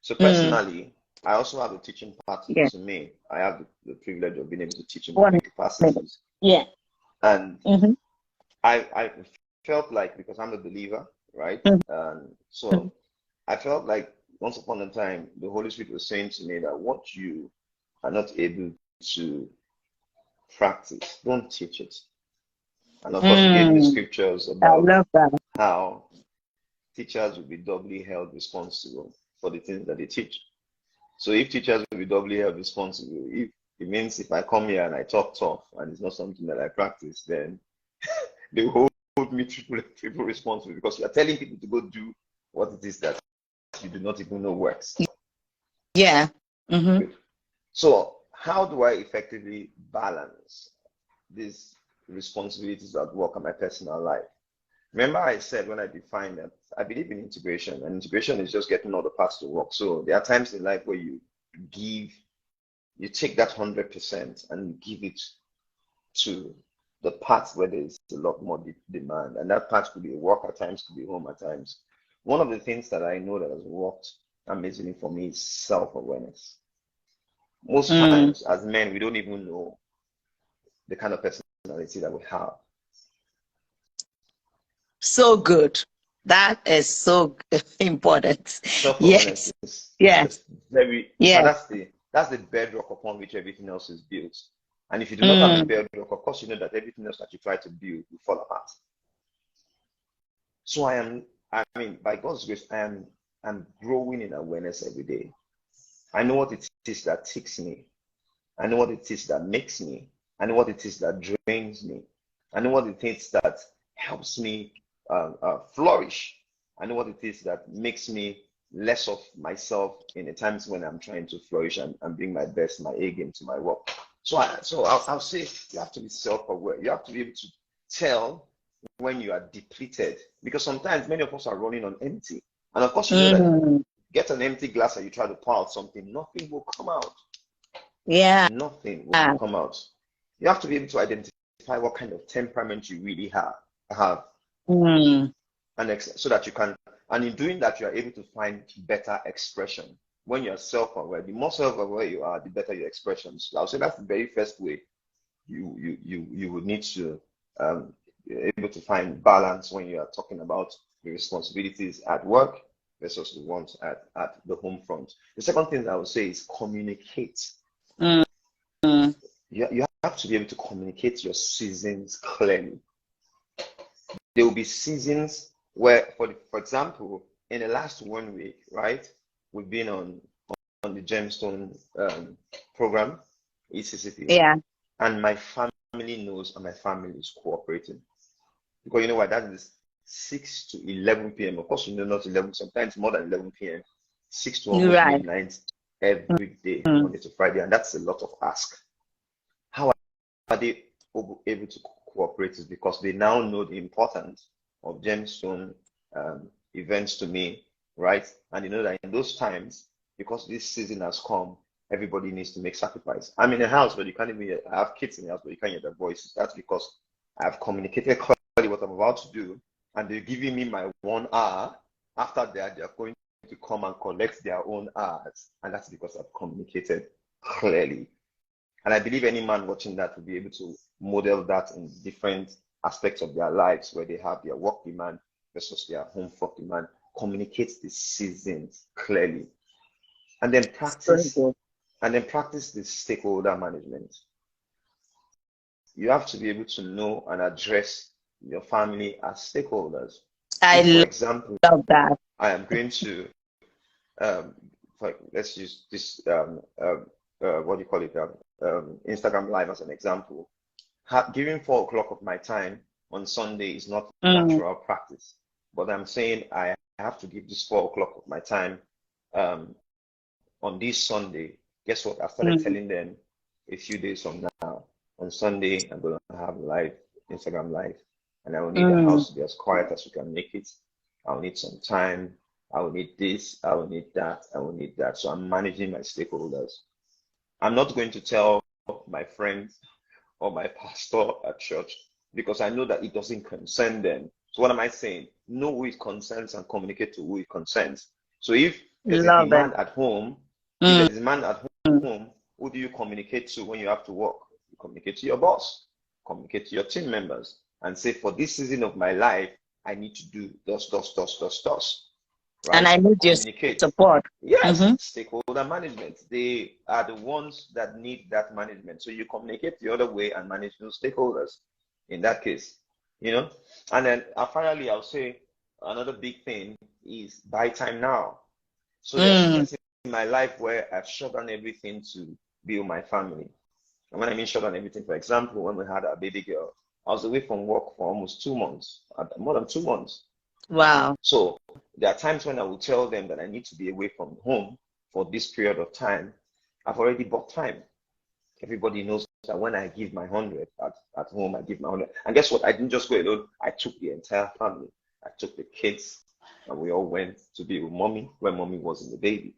[SPEAKER 1] So personally, I also have a teaching part
[SPEAKER 2] Yeah.
[SPEAKER 1] to me. I have the privilege of being able to teach in
[SPEAKER 2] One
[SPEAKER 1] different
[SPEAKER 2] minute.
[SPEAKER 1] capacities.
[SPEAKER 2] Yeah.
[SPEAKER 1] And
[SPEAKER 2] Mm-hmm.
[SPEAKER 1] I felt like, because I'm a believer, right? And
[SPEAKER 2] Mm-hmm.
[SPEAKER 1] so I felt like once upon a time, the Holy Spirit was saying to me that what you are not able to practice, don't teach it. And of course, he gave me
[SPEAKER 2] Mm,
[SPEAKER 1] scriptures
[SPEAKER 2] I
[SPEAKER 1] about
[SPEAKER 2] love that.
[SPEAKER 1] how teachers will be doubly held responsible for the things that they teach. So if teachers will be doubly held responsible, if it means if I come here and I talk tough and it's not something that I practice, then they will hold me triple responsible, because you are telling people to go do what it is that you do not even know works.
[SPEAKER 2] Yeah. Mm-hmm.
[SPEAKER 1] Good. So how do I effectively balance these responsibilities at work and my personal life? Remember I said when I defined that I believe in integration, and integration is just getting all the parts to work. So there are times in life where give, you take that 100% and give it to the parts where there's a lot more demand. And that part could be work at times, could be home at times. One of the things that I know that has worked amazingly for me is self-awareness. Most
[SPEAKER 2] Mm.
[SPEAKER 1] times as men, we don't even know the kind of personality that we have.
[SPEAKER 2] So good. That is so important.
[SPEAKER 1] Self-awareness
[SPEAKER 2] Yes.
[SPEAKER 1] is
[SPEAKER 2] Yes.
[SPEAKER 1] very, in fact,
[SPEAKER 2] Yes.
[SPEAKER 1] that's the bedrock upon which everything else is built. And if you do not have a
[SPEAKER 2] Mm.
[SPEAKER 1] bedrock, of course, you know that everything else that you try to build will fall apart. So I mean, by God's grace, I'm growing in awareness every day. I know what it is that ticks me. I know what it is that makes me. I know what it is that drains me. I know what it is that helps me flourish. I know what it is that makes me less of myself in the times when I'm trying to flourish and bring my best, my A game to my work. I'll say you have to be self-aware. You have to be able to tell when you are depleted, because sometimes many of us are running on empty. And of course, you know that if you
[SPEAKER 2] Mm.
[SPEAKER 1] get an empty glass and you try to pour out something, nothing will come out.
[SPEAKER 2] Yeah.
[SPEAKER 1] Nothing will come out. You have to be able to identify what kind of temperament you really have,
[SPEAKER 2] Mm.
[SPEAKER 1] and so that you can, and in doing that, you are able to find better expression. When you're self-aware, the more self-aware you are, the better your expressions. I'll say that's the very first way you would need to be able to find balance when you are talking about the responsibilities at work versus the ones at the home front. The second thing I would say is communicate.
[SPEAKER 2] Mm. Mm.
[SPEAKER 1] You have to be able to communicate your seasons clearly. There will be seasons where, for example, in the last 1 week, right, we've been on the gemstone program, ECCP,
[SPEAKER 2] Yeah.
[SPEAKER 1] and my family knows and my family is cooperating, because you know what, that is 6 to 11 p.m. Of course, you know, not 11, sometimes more than 11 p.m., 6 to
[SPEAKER 2] You're
[SPEAKER 1] almost
[SPEAKER 2] right.
[SPEAKER 1] midnight every day,
[SPEAKER 2] Mm.
[SPEAKER 1] Monday to Friday, and that's a lot of ask. How are they able to cooperate? Is because they now know the importance of gemstone events to me, right? And you know that in those times, because this season has come, everybody needs to make sacrifice. I'm in a house but you can't even hear, I have kids in the house but you can't hear their voices. That's because I've communicated clearly what I'm about to do, and they're giving me my 1 hour. After that, they're going to come and collect their own hours, and that's because I've communicated clearly. And I believe any man watching that will be able to model that in different aspects of their lives, where they have their work demand versus their home front demand. Communicate the seasons clearly, and then
[SPEAKER 2] Very
[SPEAKER 1] practice
[SPEAKER 2] good.
[SPEAKER 1] the stakeholder management. You have to be able to know and address your family as stakeholders. If, for
[SPEAKER 2] I
[SPEAKER 1] example,
[SPEAKER 2] love that.
[SPEAKER 1] I am going to um, let's use this what do you call it, Instagram live as an example. Giving 4 o'clock of my time on Sunday is not
[SPEAKER 2] Mm.
[SPEAKER 1] natural practice, but I'm saying I have to give this 4 o'clock of my time um, on this Sunday. Guess what? I started
[SPEAKER 2] Mm.
[SPEAKER 1] telling them a few days from now. On Sunday, I'm going to have live Instagram live, and I will need the
[SPEAKER 2] Mm.
[SPEAKER 1] house to be as quiet as we can make it. I will need some time. I will need this. I will need that. I will need that. So I'm managing my stakeholders. I'm not going to tell my friends or my pastor at church, because I know that it doesn't concern them. So what am I saying? Know who it concerns and communicate to who it concerns. So if there's a
[SPEAKER 2] Love it.
[SPEAKER 1] demand at home If
[SPEAKER 2] Mm.
[SPEAKER 1] there's a man at home, who do you communicate to when you have to work? You communicate to your boss, communicate to your team members, and say, for this season of my life, I need to do thus,
[SPEAKER 2] And
[SPEAKER 1] right?
[SPEAKER 2] I need your
[SPEAKER 1] Communicate.
[SPEAKER 2] support.
[SPEAKER 1] Yes,
[SPEAKER 2] Mm-hmm.
[SPEAKER 1] stakeholder management. They are the ones that need that management. So you communicate the other way and manage those stakeholders in that case, you know? And then finally, I'll say another big thing is buy time now. So there are
[SPEAKER 2] Mm.
[SPEAKER 1] times in my life where I've shut down everything to be with my family. And when I mean shut down everything, for example, when we had our baby girl, I was away from work for almost 2 months, more than 2 months.
[SPEAKER 2] Wow.
[SPEAKER 1] So there are times when I will tell them that I need to be away from home for this period of time. I've already bought time. Everybody knows that when I give my 100 at home, I give my 100. And guess what? I didn't just go alone. I took the entire family. I took the kids, and we all went to be with mommy when mommy wasn't the baby.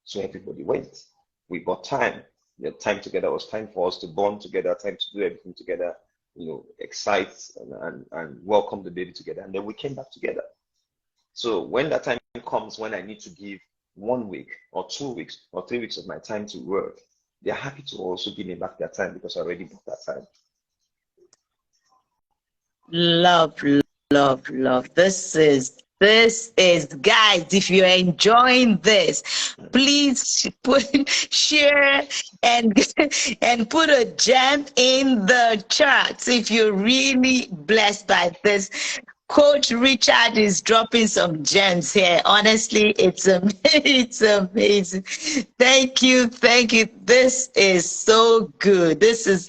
[SPEAKER 1] So everybody went. We bought time. The time together was time for us to bond together, time to do everything together, excite and welcome the baby together. And then we came back together. So when that time comes when I need to give 1 week or 2 weeks or 3 weeks of my time to work, they're happy to also give me back their time because I already bought that time.
[SPEAKER 2] Love, love. This is, guys, if you're enjoying this, please share and and put a gem in the charts if you're really blessed by this. Coach Richard is dropping some gems here. Honestly, it's it's amazing. Thank you, thank you. This is so good. This is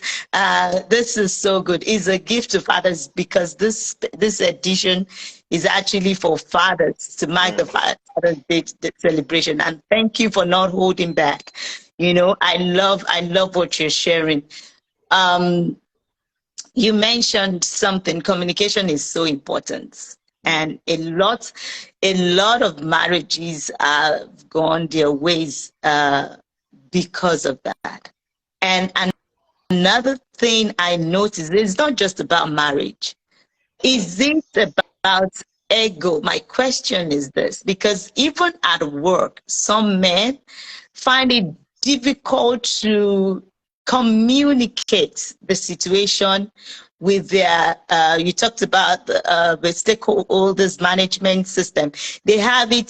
[SPEAKER 2] so good. It's a gift to fathers because this edition is actually for fathers to mark the Father's Day celebration. And thank you for not holding back. I love what you're sharing. You mentioned something. Communication is so important, and a lot of marriages have gone their ways because of that. And another thing I noticed is not just about marriage. Is it about ego? My question is this, because even at work, some men find it difficult to communicate the situation with their, you talked about the stakeholders management system. They have it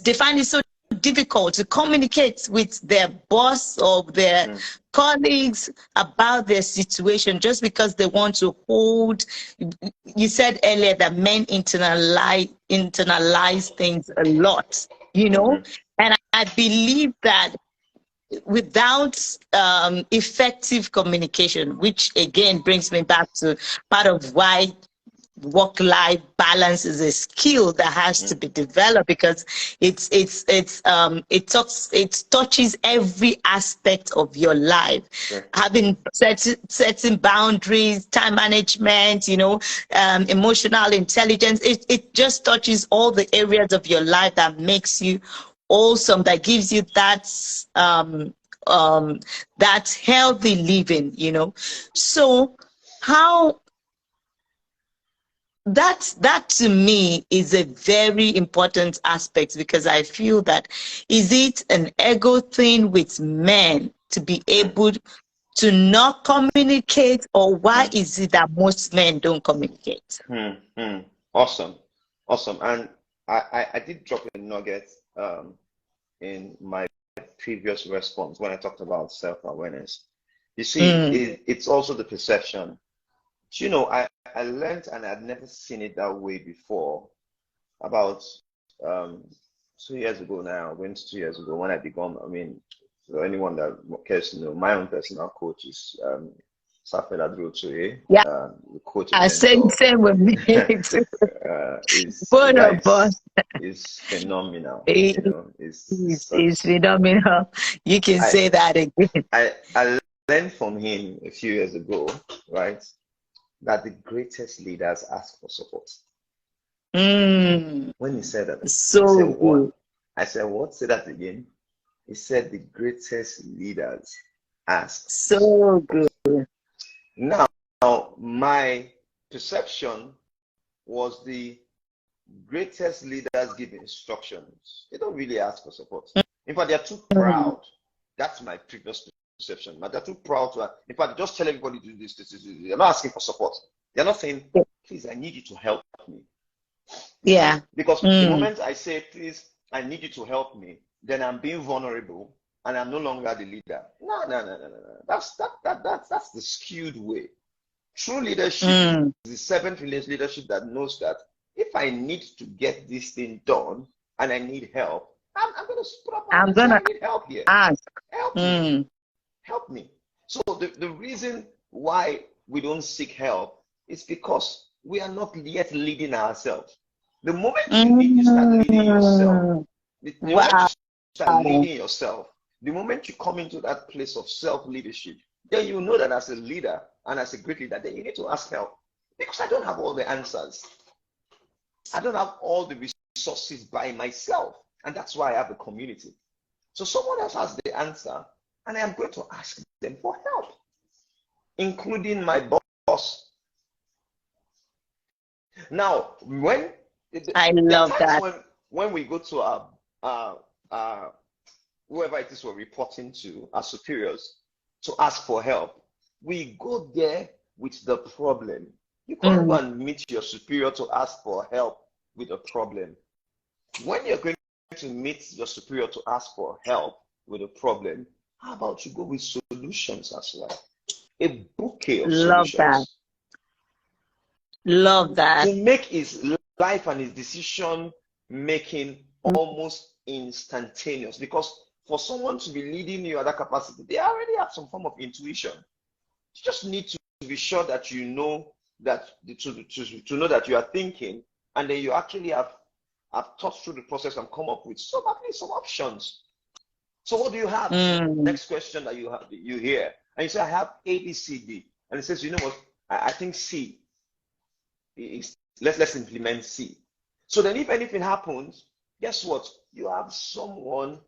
[SPEAKER 2] they find it so difficult to communicate with their boss or their colleagues about their situation just because they want to hold. You said earlier that men internalize things a lot, and I believe that without effective communication, which again brings me back to part of why work-life balance is a skill that has to be developed, because it touches every aspect of your life.
[SPEAKER 1] Sure.
[SPEAKER 2] Having setting boundaries, time management, emotional intelligence, it just touches all the areas of your life that makes you awesome, that gives you that healthy living. So how that to me is a very important aspect, because I feel that, is it an ego thing with men to be able to not communicate, or why is it that most men don't communicate?
[SPEAKER 1] Awesome. And I did drop a nugget in my previous response when I talked about self-awareness. You see, it's also the perception. I learned, and I'd never seen it that way before, about 2 years ago now, going to 2 years ago, when I become, for anyone that cares to know, my own personal coach is Safela Drotoye,
[SPEAKER 2] Yeah,
[SPEAKER 1] the coach and mentor.
[SPEAKER 2] same with me.
[SPEAKER 1] The
[SPEAKER 2] Both
[SPEAKER 1] guy
[SPEAKER 2] of us.
[SPEAKER 1] is phenomenal,
[SPEAKER 2] He-
[SPEAKER 1] is
[SPEAKER 2] He's
[SPEAKER 1] such.
[SPEAKER 2] phenomenal. You can
[SPEAKER 1] I,
[SPEAKER 2] say that again.
[SPEAKER 1] I learned from him a few years ago, right, that the greatest leaders ask for support. When he said that, I said,
[SPEAKER 2] So
[SPEAKER 1] what?
[SPEAKER 2] good.
[SPEAKER 1] I said, what? Say that again. He said the greatest leaders ask for
[SPEAKER 2] So
[SPEAKER 1] support.
[SPEAKER 2] good.
[SPEAKER 1] Now, my perception was the greatest leaders give instructions. They don't really ask for support. In fact, they're too proud. That's my previous perception. But they're too proud to, in fact, just tell everybody to do this, this, this, this. They're not asking for support. They're not saying, please, I need you to help me.
[SPEAKER 2] Yeah.
[SPEAKER 1] Because the moment I say, please, I need you to help me, then I'm being vulnerable and I'm no longer the leader. No. That's the skewed way. True leadership is the servant leadership that knows that if I need to get this thing done and I need help, I'm going to put up my hand and say, I need help here.
[SPEAKER 2] Ask.
[SPEAKER 1] Help me. Help me. So the reason why we don't seek help is because we are not yet leading ourselves. The moment you start leading yourself, the moment you start leading yourself, the moment you come into that place of self-leadership, then you know that as a leader and as a great leader, then you need to ask help. Because I don't have all the answers. I don't have all the resources by myself. And that's why I have a community. So someone else has the answer, and I am going to ask them for help, including my boss. Now, when
[SPEAKER 2] I love that.
[SPEAKER 1] When we go to whoever it is we're reporting to, our superiors, to ask for help, we go there with the problem. You can't go and meet your superior to ask for help with a problem. When you're going to meet your superior to ask for help with a problem, how about you go with solutions as well? A bouquet of solutions.
[SPEAKER 2] Love that.
[SPEAKER 1] To make his life and his decision making almost instantaneous. Because for someone to be leading you at that capacity, they already have some form of intuition. You just need to be sure that you know that to know that you are thinking, and then you actually have thought through the process and come up with at least some options. So what do you have? Next question that you hear, and you say, I have A, B, C, D, and it says, you know what? I think C. Let's implement C. So then, if anything happens, guess what? You have someone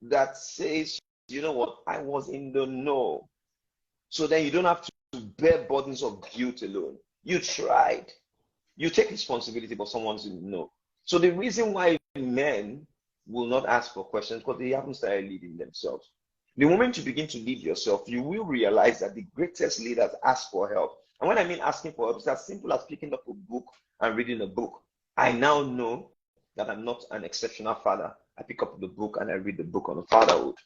[SPEAKER 1] that says, you know what? I was in the know. So then you don't have to bear burdens of guilt alone. You tried. You take responsibility, but someone's in the know. So the reason why men will not ask for questions because they haven't started leading themselves. The moment you begin to lead yourself, you will realize that the greatest leaders ask for help. And when I mean asking for help, it's as simple as picking up a book and reading a book. I now know that I'm not an exceptional father. I pick up the book and I read the book on fatherhood.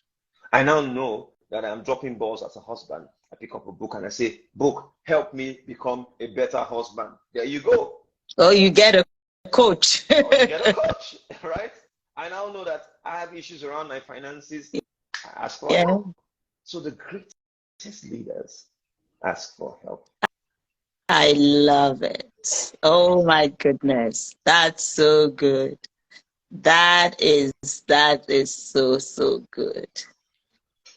[SPEAKER 1] I now know that I'm dropping balls as a husband. I pick up a book and I say, book, help me become a better husband. There you go.
[SPEAKER 2] Oh, you get a coach.
[SPEAKER 1] You get a coach, right? I now know that I have issues around my finances. I ask for help. So the greatest leaders ask for help.
[SPEAKER 2] I love it. Oh my goodness. That's so good. That is so good.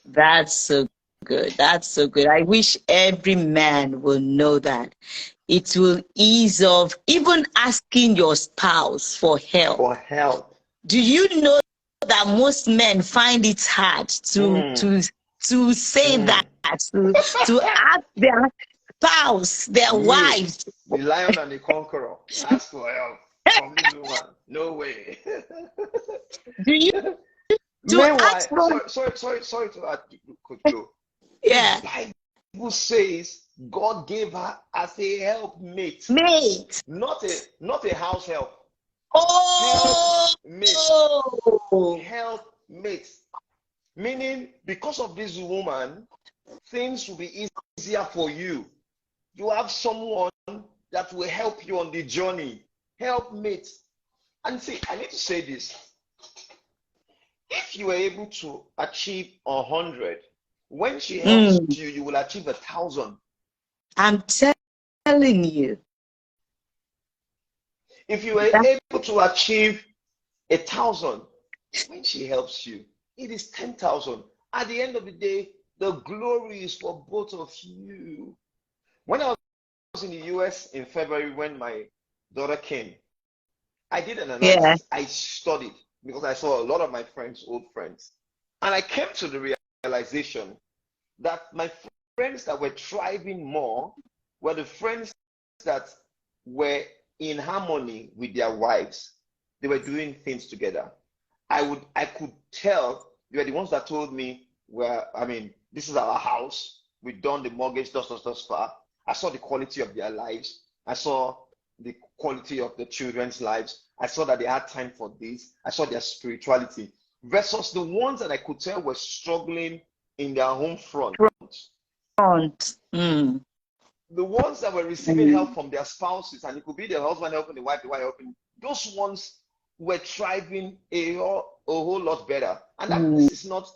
[SPEAKER 2] That's so good. That's so good. I wish every man will know that. It will ease off even asking your spouse for help.
[SPEAKER 1] For help.
[SPEAKER 2] Do you know that most men find it hard to say that, to ask their spouse, their wives?
[SPEAKER 1] The lion and the conqueror ask for help from this woman. No way.
[SPEAKER 2] Do you?
[SPEAKER 1] Meanwhile, sorry to add, Coach Joe.
[SPEAKER 2] Yeah.
[SPEAKER 1] The Bible says God gave her as a helpmate. Not a house help. Helpmate. Meaning, because of this woman, things will be easier for you. You have someone that will help you on the journey. Helpmate. And see, I need to say this. If you are able to achieve 100, when she helps you, you will achieve 1,000.
[SPEAKER 2] I'm telling you.
[SPEAKER 1] If you are able to achieve 1,000, when she helps you, it is 10,000. At the end of the day, the glory is for both of you. When I was in the US in February, when my daughter came, I did an analysis. I studied because I saw a lot of my friends, old friends. And I came to the realization that my friends that were thriving more were the friends that were in harmony with their wives. They were doing things together. I could tell they were the ones that told me, well, I mean, this is our house. We've done the mortgage thus far. I saw the quality of their lives. I saw the quality of the children's lives. I saw that they had time for this. I saw their spirituality versus the ones that I could tell were struggling in their home front.
[SPEAKER 2] Mm.
[SPEAKER 1] The ones that were receiving help from their spouses, and it could be the husband helping the wife helping, those ones were thriving a whole lot better. And that this is not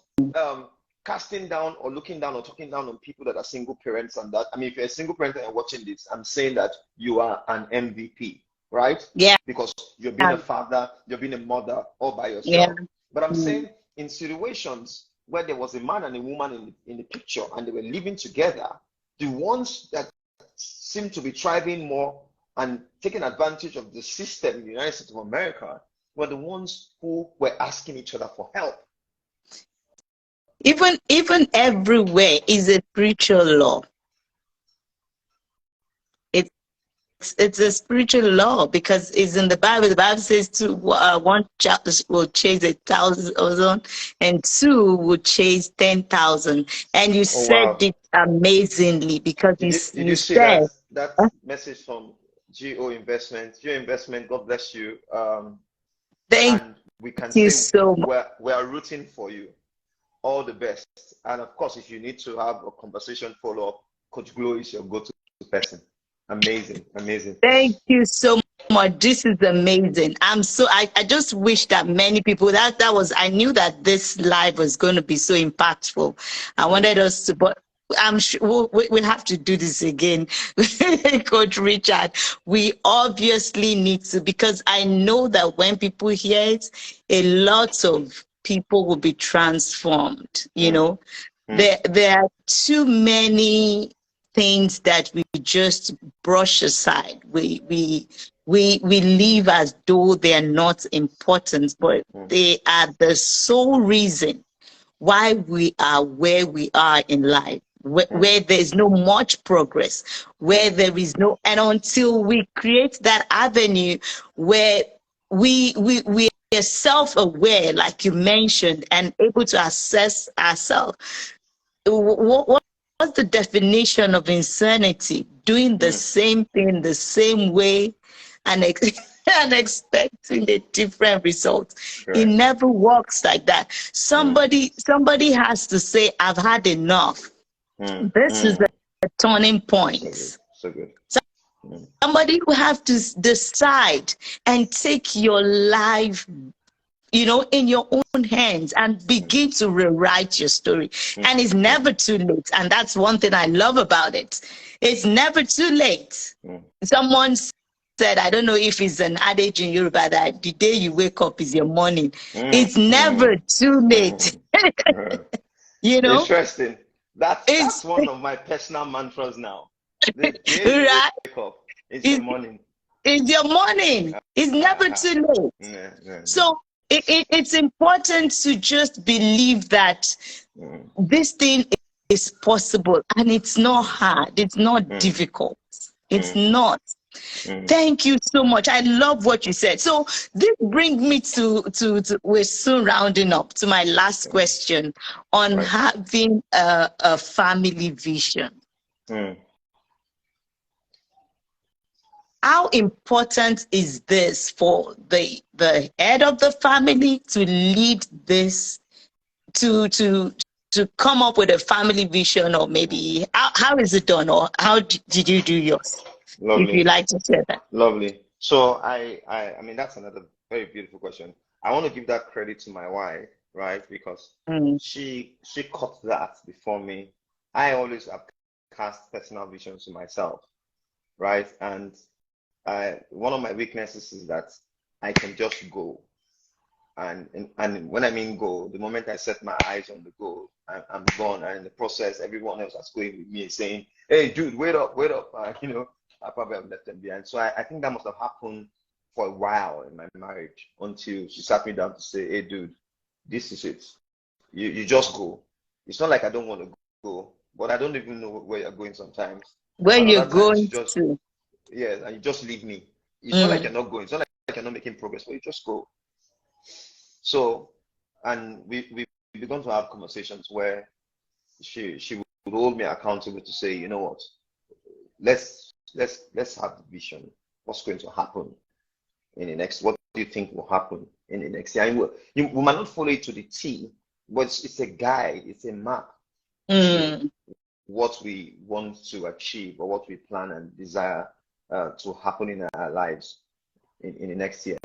[SPEAKER 1] casting down or looking down or talking down on people that are single parents and that. I mean, if you're a single parent and you're watching this, I'm saying that you are an MVP, right?
[SPEAKER 2] Yeah.
[SPEAKER 1] Because you're being a father, you're being a mother all by yourself.
[SPEAKER 2] Yeah.
[SPEAKER 1] But I'm saying in situations where there was a man and a woman in the picture and they were living together, the ones that seem to be thriving more and taking advantage of the system in the United States of America were the ones who were asking each other for help.
[SPEAKER 2] Even everywhere is a spiritual law. It's a spiritual law because it's in the Bible. The Bible says one child will chase 1,000 and two will chase 10,000. And you said it amazingly because
[SPEAKER 1] did you see
[SPEAKER 2] said
[SPEAKER 1] that message from GO Investment? GO Investment, God bless you.
[SPEAKER 2] Thank
[SPEAKER 1] and we can
[SPEAKER 2] you
[SPEAKER 1] say
[SPEAKER 2] so much.
[SPEAKER 1] we are rooting for you. All the best. And of course, if you need to have a conversation follow up, Coach Glow is your go-to person. Amazing.
[SPEAKER 2] Thank you so much. This is amazing. I just wish that many people I knew that this live was going to be so impactful. I wanted us to, but I'm sure we'll have to do this again. Coach Richard, we obviously need to, because I know that when people hear it, a lot of people will be transformed. You know, there are too many things that we just brush aside. We live as though they are not important, but they are the sole reason why we are where we are in life, where there's no much progress, where there is no, and until we create that avenue where we are self-aware, like you mentioned, and able to assess ourselves. What's the definition of insanity? Doing the same thing the same way and expecting a different result. Right. It never works like that. Somebody has to say, I've had enough. This is the turning point.
[SPEAKER 1] So good.
[SPEAKER 2] Somebody will have to decide and take your life, you know, in your own hands and begin to rewrite your story. And it's never too late. And that's one thing I love about it. It's never too late. Someone said, I don't know if it's an adage in Yoruba, that the day you wake up is your morning. It's never too late. You know?
[SPEAKER 1] Interesting. That's one of my personal mantras now. The day you wake up is your morning.
[SPEAKER 2] It's your morning. It's never too late. So it's important to just believe that this thing is possible, and it's not hard. It's not difficult. It's not. Thank you so much. I love what you said. So this brings me to we're soon rounding up to my last question on having a family vision. How important is this for the head of the family to lead this, to come up with a family vision, or maybe how is it done, or how did you do yours?
[SPEAKER 1] Lovely.
[SPEAKER 2] If you like to share that.
[SPEAKER 1] Lovely. So I mean, that's another very beautiful question. I want to give that credit to my wife, right? Because she caught that before me. I always have cast personal visions to myself, right? And one of my weaknesses is that I can just go, and when I mean go, the moment I set my eyes on the goal, I'm gone, and in the process, everyone else that's going with me is saying, "Hey, dude, wait up!" You know, I probably have left them behind. So I think that must have happened for a while in my marriage until she sat me down to say, "Hey, dude, this is it. You just go. It's not like I don't want to go, but I don't even know where you're going sometimes.
[SPEAKER 2] Where you're going to."
[SPEAKER 1] Yes, and you just leave me. It's not like you're not going. It's not like you're not making progress, but you just go. So, and we begun to have conversations where she would hold me accountable to say, you know what, let's have the vision. What's going to happen in the next? What do you think will happen in the next year? And we might not follow it to the T, but it's a guide, it's a map to what we want to achieve or what we plan and desire to happen in our lives in the next year.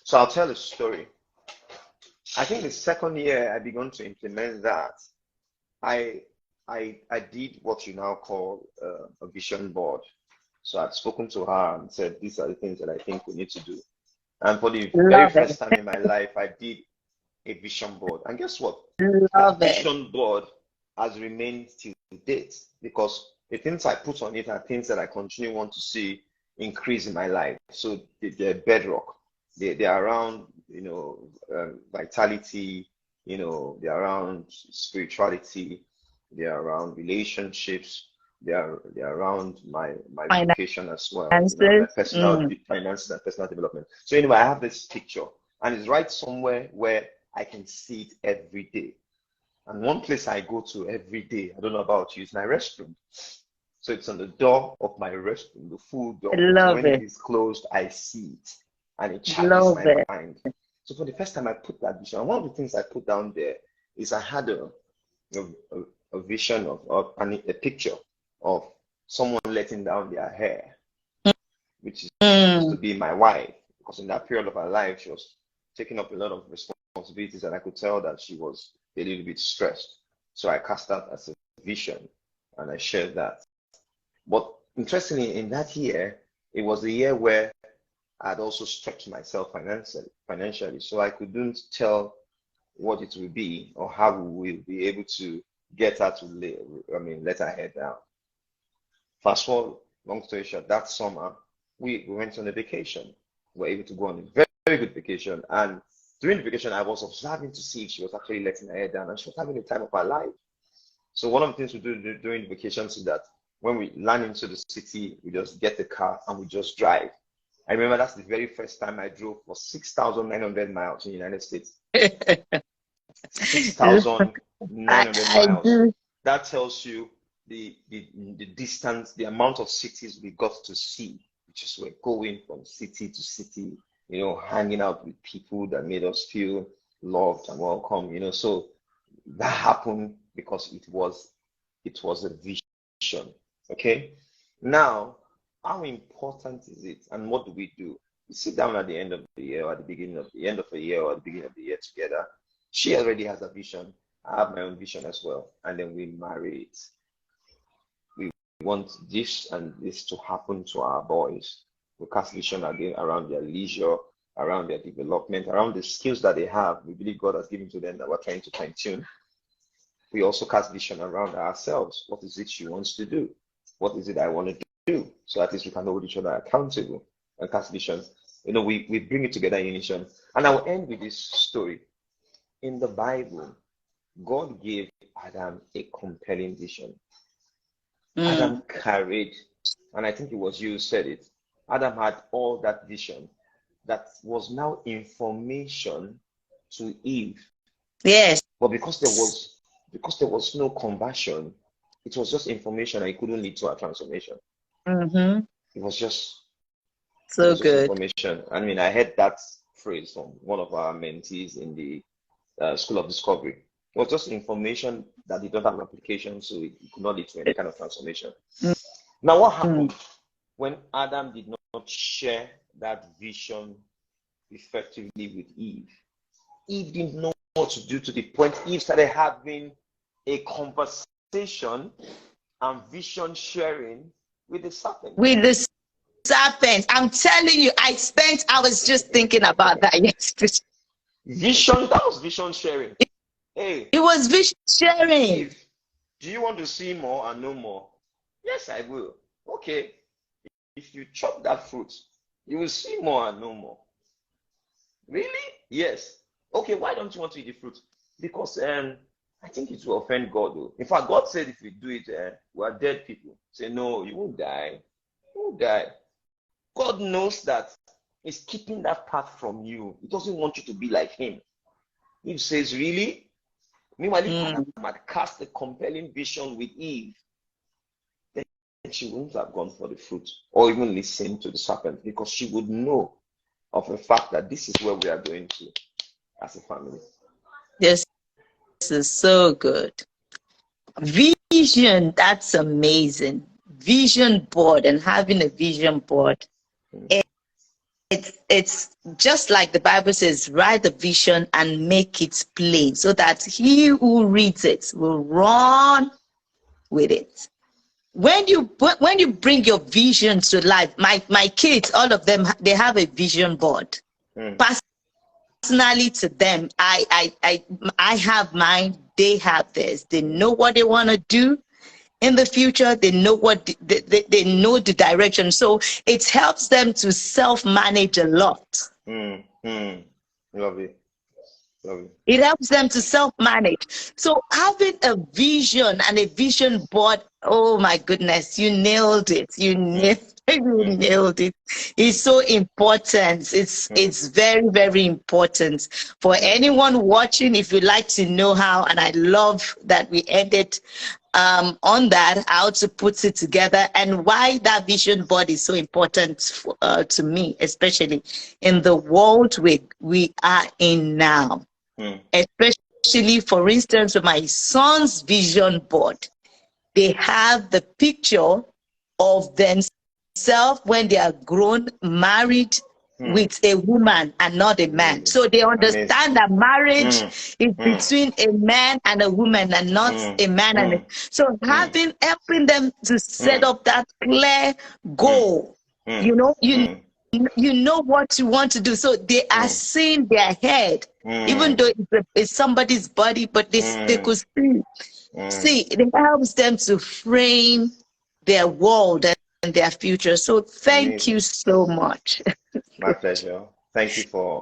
[SPEAKER 1] So I'll tell a story. I think the second year I began to implement that, I did what you now call a vision board. So I'd spoken to her and said, these are the things that I think we need to do. And for the very first time in my life, I did a vision board. And guess what? That vision board has remained till date, because the things I put on it are things that I continue want to see increase in my life. So they're bedrock. They're around, vitality, they're around spirituality, they're around relationships, they're around my education as well, my personal finances and personal development. So anyway, I have this picture, and it's right somewhere where I can see it every day. And one place I go to every day, I don't know about you, is my restroom. So it's on the door of my restroom, the full door. So when it is closed, I see it, and it charges my mind. So for the first time, I put that vision. And one of the things I put down there is I had a vision of a picture of someone letting down their hair, which is supposed to be my wife, because in that period of her life, she was taking up a lot of responsibilities, and I could tell that she was a little bit stressed. So I cast that as a vision, and I shared that. But interestingly, in that year, it was the year where I'd also stretched myself financially, so I couldn't tell what it would be or how we will be able to get her to let her head down. Fast forward, long story short, that summer we went on a vacation. We were able to go on a very, very good vacation, and during the vacation I was observing to see if she was actually letting her head down, and she was having the time of her life. So one of the things we do during the vacations is that when we land into the city, we just get the car and we just drive. I remember that's the very first time I drove for 6,900 miles in the United States. 6,900 miles. That tells you the distance, the amount of cities we got to see. Just we're going from city to city, hanging out with people that made us feel loved and welcome, So that happened because it was a vision. Okay. Now, how important is it, and what do we do? We sit down at the end of the year, or at the beginning of the end of the year, or at the beginning of the year together. She already has a vision. I have my own vision as well, and then we marry it. We want this and this to happen to our boys. We cast vision again around their leisure, around their development, around the skills that they have. We believe God has given to them that we're trying to fine-tune. We also cast vision around ourselves. What is it she wants to do? What is it I want to do? So at least we can hold each other accountable and cast vision. We bring it together in unison. And I will end with this story. In the Bible, God gave Adam a compelling vision. Adam carried, and I think it was you who said it, Adam had all that vision that was now information to Eve.
[SPEAKER 2] Yes.
[SPEAKER 1] But because there was no conversion, it was just information, and it couldn't lead to a transformation. It was just good information. I mean, I heard that phrase from one of our mentees in the School of Discovery. It was just information that did not have application, so it could not lead to any kind of transformation. Now, what happened when Adam did not share that vision effectively with Eve? Eve didn't know what to do, to the point Eve started having a conversation and vision sharing with the serpent.
[SPEAKER 2] I'm telling you, I was just thinking about that yesterday.
[SPEAKER 1] That was vision sharing. Hey,
[SPEAKER 2] it was vision sharing.
[SPEAKER 1] Eve, do you want to see more and know more? Yes, I will. Okay. If you chop that fruit, you will see more and know more. Really? Yes. Okay, why don't you want to eat the fruit? Because I think it will offend God, though. In fact, God said if we do it, we are dead people. Say, no, you won't die. You won't die. God knows that He's keeping that part from you. He doesn't want you to be like Him. He says, really? Meanwhile, if Adam had cast a compelling vision with Eve, then she wouldn't have gone for the fruit or even listened to the serpent, because she would know of the fact that this is where we are going to as a family.
[SPEAKER 2] This is so good. Vision, that's amazing. Vision board, and having a vision board. It's just like the Bible says, write the vision and make it plain so that he who reads it will run with it. When you bring your vision to life, my kids, all of them, they have a vision board. Personally to them, I have mine, they have theirs. They know what they want to do in the future. They know what they know the direction, so it helps them to self-manage a lot.
[SPEAKER 1] Love it.
[SPEAKER 2] It helps them to self-manage. So having a vision and a vision board, oh my goodness, you nailed it. You nailed it. It's so important. It's very, very important for anyone watching. If you'd like to know how, and I love that we ended on that, how to put it together, and why that vision board is so important to me, especially in the world we are in now. Especially, for instance, with my son's vision board, they have the picture of themselves when they are grown, married with a woman and not a man. So they understand that marriage is between a man and a woman and not a man and a... So helping them to set up that clear goal, you know, you know what you want to do. So they are seeing their head, even though it's somebody's body, but they could see. It helps them to frame their world and their future. So thank you so much.
[SPEAKER 1] My pleasure. Thank you for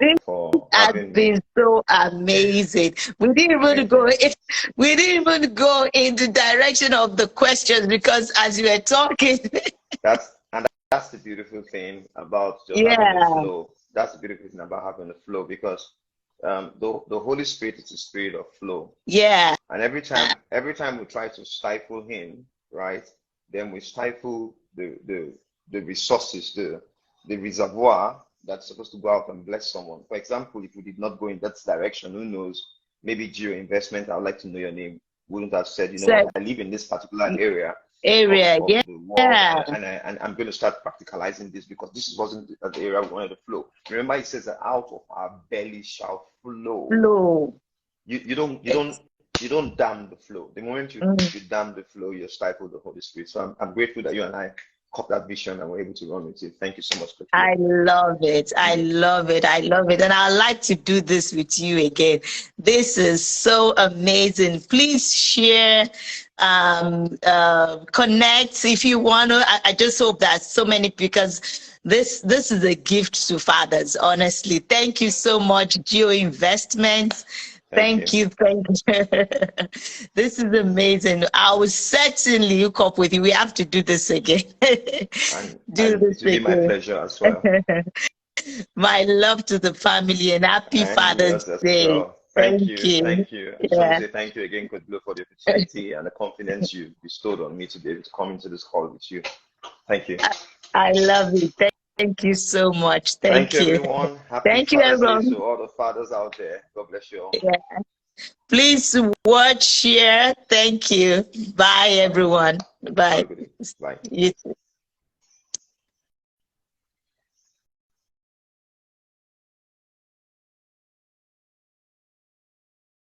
[SPEAKER 2] having me. Been so amazing. We didn't even go in the direction of the questions, because as you were talking,
[SPEAKER 1] that's the beautiful thing about just having a flow. That's the beautiful thing about having a flow, because the Holy Spirit is the spirit of flow.
[SPEAKER 2] Yeah.
[SPEAKER 1] And every time we try to stifle Him, right, then we stifle the resources, the reservoir that's supposed to go out and bless someone. For example, if we did not go in that direction, who knows? Maybe Geo Investment, I would like to know your name, wouldn't have said, you know what, I live in this particular area of the world, and I'm going to start practicalizing this, because this wasn't the area we wanted to flow. Remember, it says that out of our belly shall flow. You don't dam the flow. The moment you dam the flow, you stifle the Holy Spirit. So I'm grateful that you and I caught that vision and were able to run with it. Thank you so much, Coach.
[SPEAKER 2] I love it. I love it. I love it. And I'd like to do this with you again. This is so amazing. Please share, connect if you want to. I just hope that so many, because this is a gift to fathers, honestly. Thank you so much, Geo Investments. Thank you. This is amazing. I will certainly hook up with you. We have to do this again.
[SPEAKER 1] It will be my pleasure as well.
[SPEAKER 2] My love to the family, and happy Father's Day.
[SPEAKER 1] Well. Thank you. I just want to say thank you again, Coach Blue, for the opportunity and the confidence you bestowed on me to be able to come into this call with you. Thank you.
[SPEAKER 2] I love it. Thank you so much. Thank you,
[SPEAKER 1] everyone. Happy Father's Day to all the fathers out there. God bless you all.
[SPEAKER 2] Yeah. Please watch, share. Thank you. Bye, everyone. Bye.
[SPEAKER 1] Bye.
[SPEAKER 2] You too.